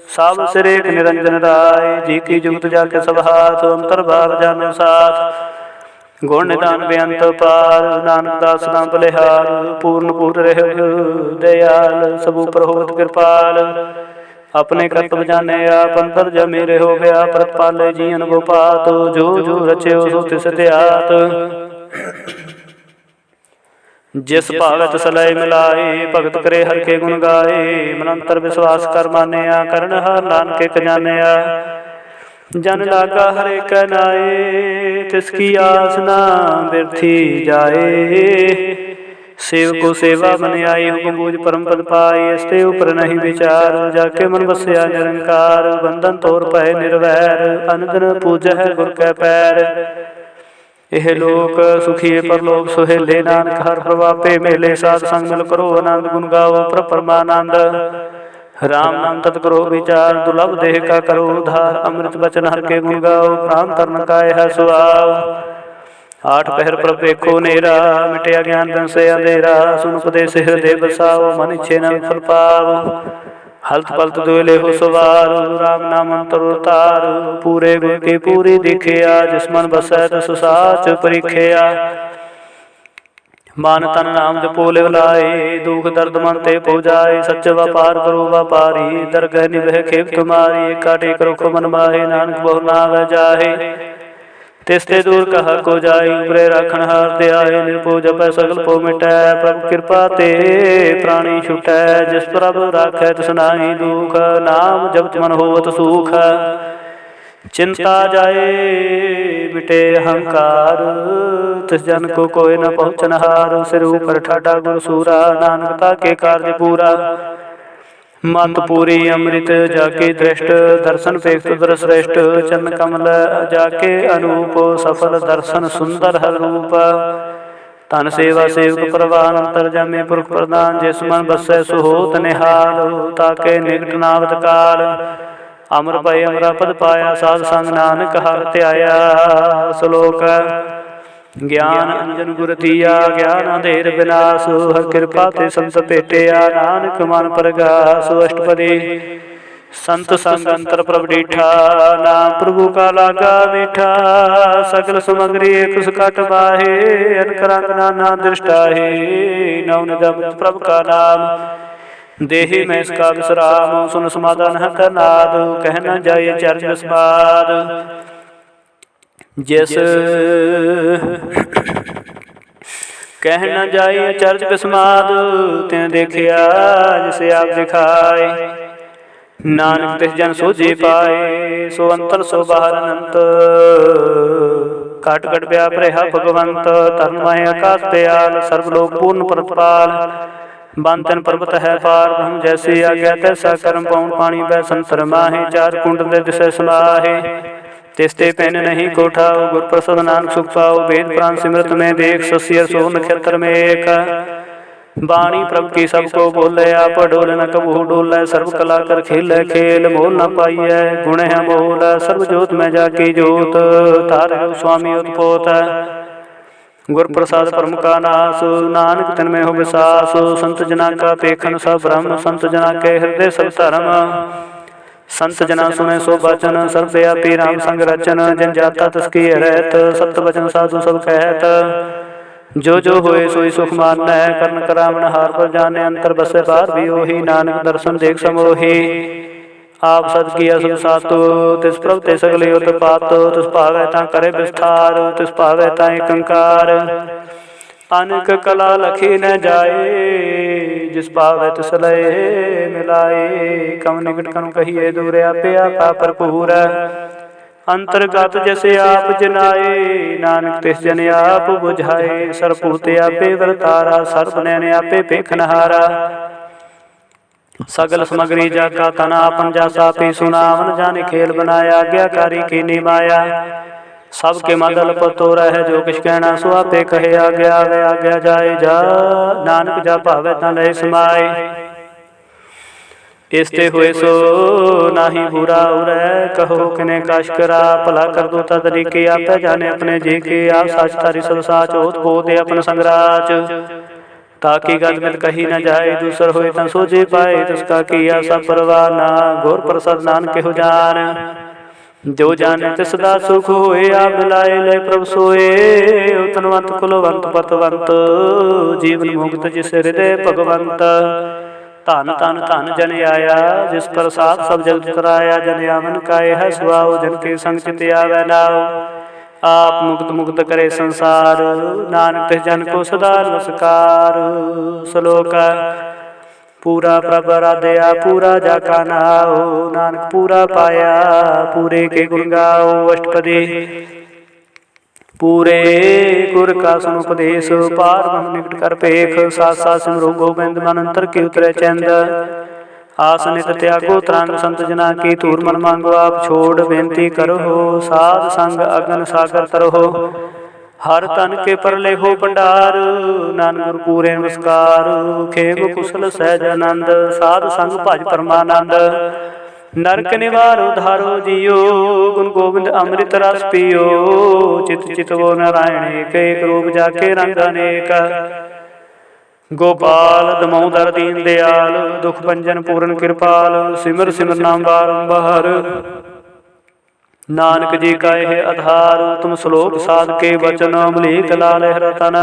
साब सिर एक निरंजन राय। जी की जुगत जाके सब हाथ, अंतर भाव जानो साथ। गुण निदान बेअंत पार, नानक दास नाम बलिहार। पूर्ण पूर्ण रहे दयाल, सब ऊपर होत कृपाल। अपने कर्तव्य जाने आप, अंतर जमे रहो गया। प्रतिपाले जी अनुभव पात, जो जो रचे सो तिस त्यात। जिस भागत सलय मिलाए, भगत करे हर के गुण गाए। मन अंतर विश्वास कर मानिया, करण हार नानके खजानिया। जन लागा हरे कहनाए, तिसकी आस ना बिरथी जाए। सेव को सेवा मन आई, हुकुम बूझ परम पद पाई। इसते ऊपर नहीं विचार, जाके मन बसया निरंकार। बंधन तोर पै निर्वैर, अनदन पूज है गुर कै पैर। एह लोक सुखी परलोक सुहेले, नानक हर प्रभापे मेले। साध संग मिल करो आनंद, गुण गाओ प्रभ परमानंद। राम नाम तत् करो विचार, दुर्लभ देह का करो उद्धार। अमृत बचन हर के गुण गाओ, प्राण तरण काय है सुआव। आठ पहर प्रभ देखो नेरा, मिटया ज्ञान धन से अंधेरा। सुन उपदेश हृदय बसाओ, मन इच्छे न फल पाओ। हल्त पलत दुले हो सवार, राम नाम अंतर तार। पूरे गुण की पूरी दिखिया, जिस मन बसै तिस साच परिखिया। मान तन नाम जपो लिव लाए, दुख दर्द मन ते पो जाए। सच व्यापार करो व्यापारी, दरगह निभह खेप तुम्हारी। काटे करो को मन माहे, नानक बहु नाव जाहे। तिसते दूर कहा को जाई, उपरे राखण हार दयाए। निर्भो जपै सगल पो मिटै, प्रभु कृपा ते प्राणी छुटै। जिस प्रभु राखै तिस नाहि दुख, नाम जपत मन होवत सुख। चिंता जाए मिटे अहंकार, तिस जन को कोई न पहुँचनहार। सिर ऊपर ठाडा गुर सूरा, नानकता के कार्य पूरा। मत पूरी अमृत जाके दृष्ट, दर्शन पेख सुंदर श्रेष्ठ। चरण कमल जाके अनूप, सफल दर्शन सुंदर हर रूप। तन सेवा सेवक प्रवान, अंतर जामे पुरख प्रदान। जिस मन बसै सुहोत निहाल, ताके निकट नावत काल। अमर भय अमरा पद पाया, साध संग नानक हर त्याया। श्लोक ज्ञान अंजन गुर दिया, ज्ञान अंधेर विनाश। हर कृपा ते संत भेटिया, नानक मन प्रगास। अष्टपदी संत संग अंतर प्रभ डीठा, नाम प्रभु का लागा मीठा। सकल समग्री कुश कट बाहे, अनकरंग नाना दृष्टाहे। नौ निगम प्रभ का नाम, देहि में इसका विश्राम। सुन समाधान है करनाद, कहना जाए चर्च विस्माद। जिस कह न जाए चर्च विस्माद, तें देखिया जिसे आप दिखाए। नानक तिस जन सोझे पाए, सो अंतर सो बाहर अनंत। काट कट व्याप रहा भगवंत, तन्मय आकाश दयाल। सर्वलोक पूर्ण प्रतिपाल, बांतन पर्वत है पार। ब्रह्म जैसी आज्ञा तैसा कर्म, पौन पानी वै संतर माहे। चार कुंड दे दिशा समाहे, तिस्ते पैन नहीं कोठाओ। गुर प्रसाद नानक सुख पाओ, वेद पुराण सिमरत में देख। ससियर सो नक्षत्र में एक, वाणी प्रभ की सबको बोले। आप डोल न कबू डोलै, सर्व कला कर खेल खेल। मोल न पाइय गुण है मोल, सर्व जोत में जाकी जोत। तार स्वामी उत्पोत, गुर प्रसाद परम का नास। नानक तन में हो विसास, संत जना का पेखन सब ब्रह्म। संत जना के हृदय सब धर्म, संत जना सुने सो वचन। सर्वव्यापी राम संग रचन, जन जाता तस्की रहत। सत्य वचन साधु सब कहत, जो जो होए सोई सुख मानै। कर्ण करावण हार पर जाने, अंतर बसे बार भी ओही। नानक दर्शन देख समोही, आप सद किया सब सातो। तिस प्रभ ते सगले उत्पातो, तिस पावै ता करे विस्तार। तिस पावै ता कंकार, अनेक कला लखी न जाए। जिस पावै तिस लय मिलाए। कम निकट कम कहिए दूर, आपे आपा भरपूर। अंतर्गत जैसे आप जनाए, नानक तिस जन आप बुझाए। सरपूत आपे वरतारा, सर्व नैन आपे पेखनहारा। सगल समग्री जाका तना, आपन जासा पी सुनावन। जाने खेल बनाया, आज्ञाकारी की निमाया। सबके मदल पतो रह, जो किछ कहना सो आपे कहे। आज्ञा आवे आज्ञा जाए जा, नानक जा भावे ता लय समाए। इसते हुए सो नाही बुरा उरै, कहो किने काश करा। भला कर दो तरीके आपे जाने अपने जी के। आप साच तारी सब साच, होत बोधे अपन संगराच। ताकि गद मिल कही न जाए, दूसर होए तं सोझे पाए। तिसका किया सब परवाना, घोर प्रसाद नानक हो जान। जो जाने तिस दा सुख होए, आप मिलाए लय प्रभ सोए। तनवंत कुलवंत पतवंत, जीवन मुक्त जिस हृदय भगवंत। धन धन धन जन आया, जिस प्रसाद सब जगत कराया। जन आवन काए है सुआओ, जन के संग चित आवे नाओ। आप मुक्त मुक्त करे संसार, नानक तिस जन को सदा नमस्कार। श्लोक पूरा प्रभ राधया, पूरा जाका नाओ। नानक पूरा पाया, पूरे के गुण गाओ। अष्टपदी पूरे गुर का सुन उपदेश, पार ब्रह्म निकट कर पेख। साथ साथ सिमरो गोबिंद, मन अंतर की उतरे चंद। आसनित त्यागो त्रांग, संत जना की तूर मन मांगो। आप छोड़ बेनती करो, साध संग अगन सागर तरहो। हर तन के परले हो भंडार, नानक गुर पूरे नमस्कार। खेग कुशल सहज आनंद, साध संग भज परमानंद। नरक निवार उधारो जियो, गुण गोविंद अमृत रस पियो। चित चित वो नारायण एक, एक रूप जाके रंग अनेक। गोपाल दमोदर दीन दयाल, दुख भंजन पूर्ण कृपाल। सिमर सिमर नाम बारंबार, नानक जी का यह आधार। तुम श्लोक साध के वचन, अमलीक लाल रतन।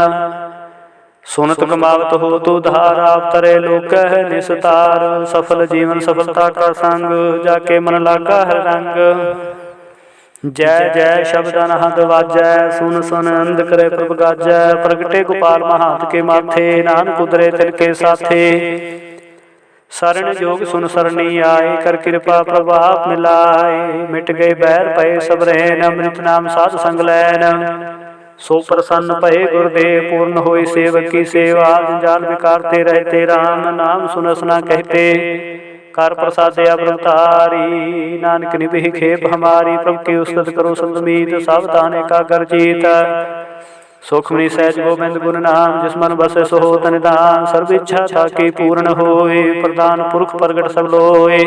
सुनत कमावत हो तो धार, आप तरे लोक है निस्तार। सफल जीवन सफलता का संग, जाके मन लागा हर रंग। जय जय शब्द अनहद वाजै, सुन सुन अंध करे प्रभ गाजै। प्रगटे गोपाल महात के माथे, नानक उतरे तिनके साथे। सरन जोग सुन सरनी आए, कर कृपा प्रभाव मिलाए। मिट गए बैर पए सब रैन, अमृत नाम साध संग लैन। सो प्रसन्न भये गुरुदेव, पूर्ण होई सेवक की सेवा। जंजाल विकारते रहते राम, नाम सुनस न कहते। कर प्रसाद अवतारी, नानक निभिः खेप हमारी। प्रभु की उस्तत करो संत मीत, सावधान एकाग्र जीत। सुखमणि सहज गोबिंद गुण नाम, जिस मन बसे सो होत निधान। सर्व इच्छा ताकी पूर्ण होए, प्रधान पुरख प्रगट सब लोए।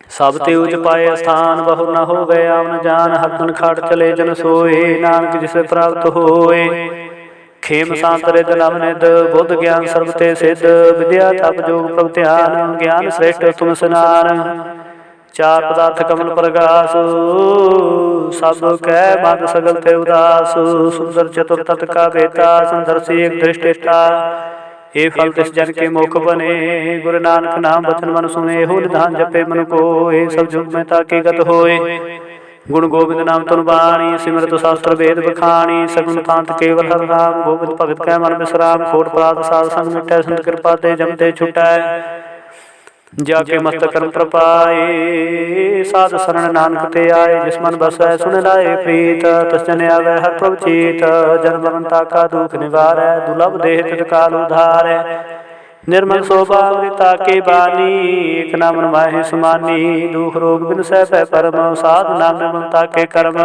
सब ते उच पाए स्थान, बहु न हो गया न जान। हरदन खाट चले जन सोए, नानक जिसे प्राप्त होए। खेम शांत रिद नव निध, बुद्ध ज्ञान सर्व ते सिद्ध। विद्या तप जोग प्रभ ध्यान, ज्ञान श्रेष्ठ तुम स्नान। चार पदार्थ कमल प्रगास, सब कै मद सगल ते उदास। सुंदर चतुर तत का बेता, संदर्शी एक दृष्टिष्ठा। हे फल तिस जन के मुख बने, गुरु नानक नाम वचन मन सुने। हो निधान जपे मन को, हे सब जुग में ताके गत होए। गुण गोविंद नाम तुन बाणी, सिमरत शास्त्र वेद बखाणी। सगुन कांत केवल हर राम, गोविंद भगत कै मन विश्राम। खोट परात साध संग मिटै, संत कृपा ते जमते छुटै। जाके मस्तक कर्म प्रपाए, साध शरण नानक ते आए। जिस मन बसै सुन लाए प्रीत, तस जन आवे हर प्रभ चीत। जन्म मरण ताका दुख निवारै, दुर्लभ देह तित काल उधारै। निर्मल शोभा अमृता के बानी, एक नाम माहि समानी। दुख रोग बिन सै पै परम, साध नाम निर्मलता के कर्म।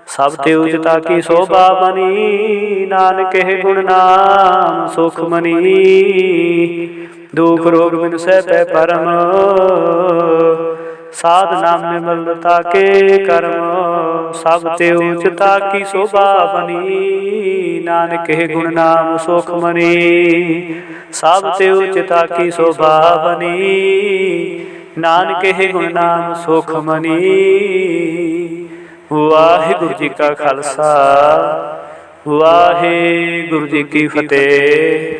सब ते उचता की शोभा बनी, नानक हे गुण नाम सुख मनी। दुख रोग बिन सै पै परम, साध नाम निर्मलता के कर्म। सब ते उचता की शोभा बनी, नानक हे गुण नाम सुख मनी। सब ते उचता की शोभा बनी, नानक हे गुण नाम सुख मनी। वाहिगुरु जी का खालसा, वाहिगुरु जी की फतेह।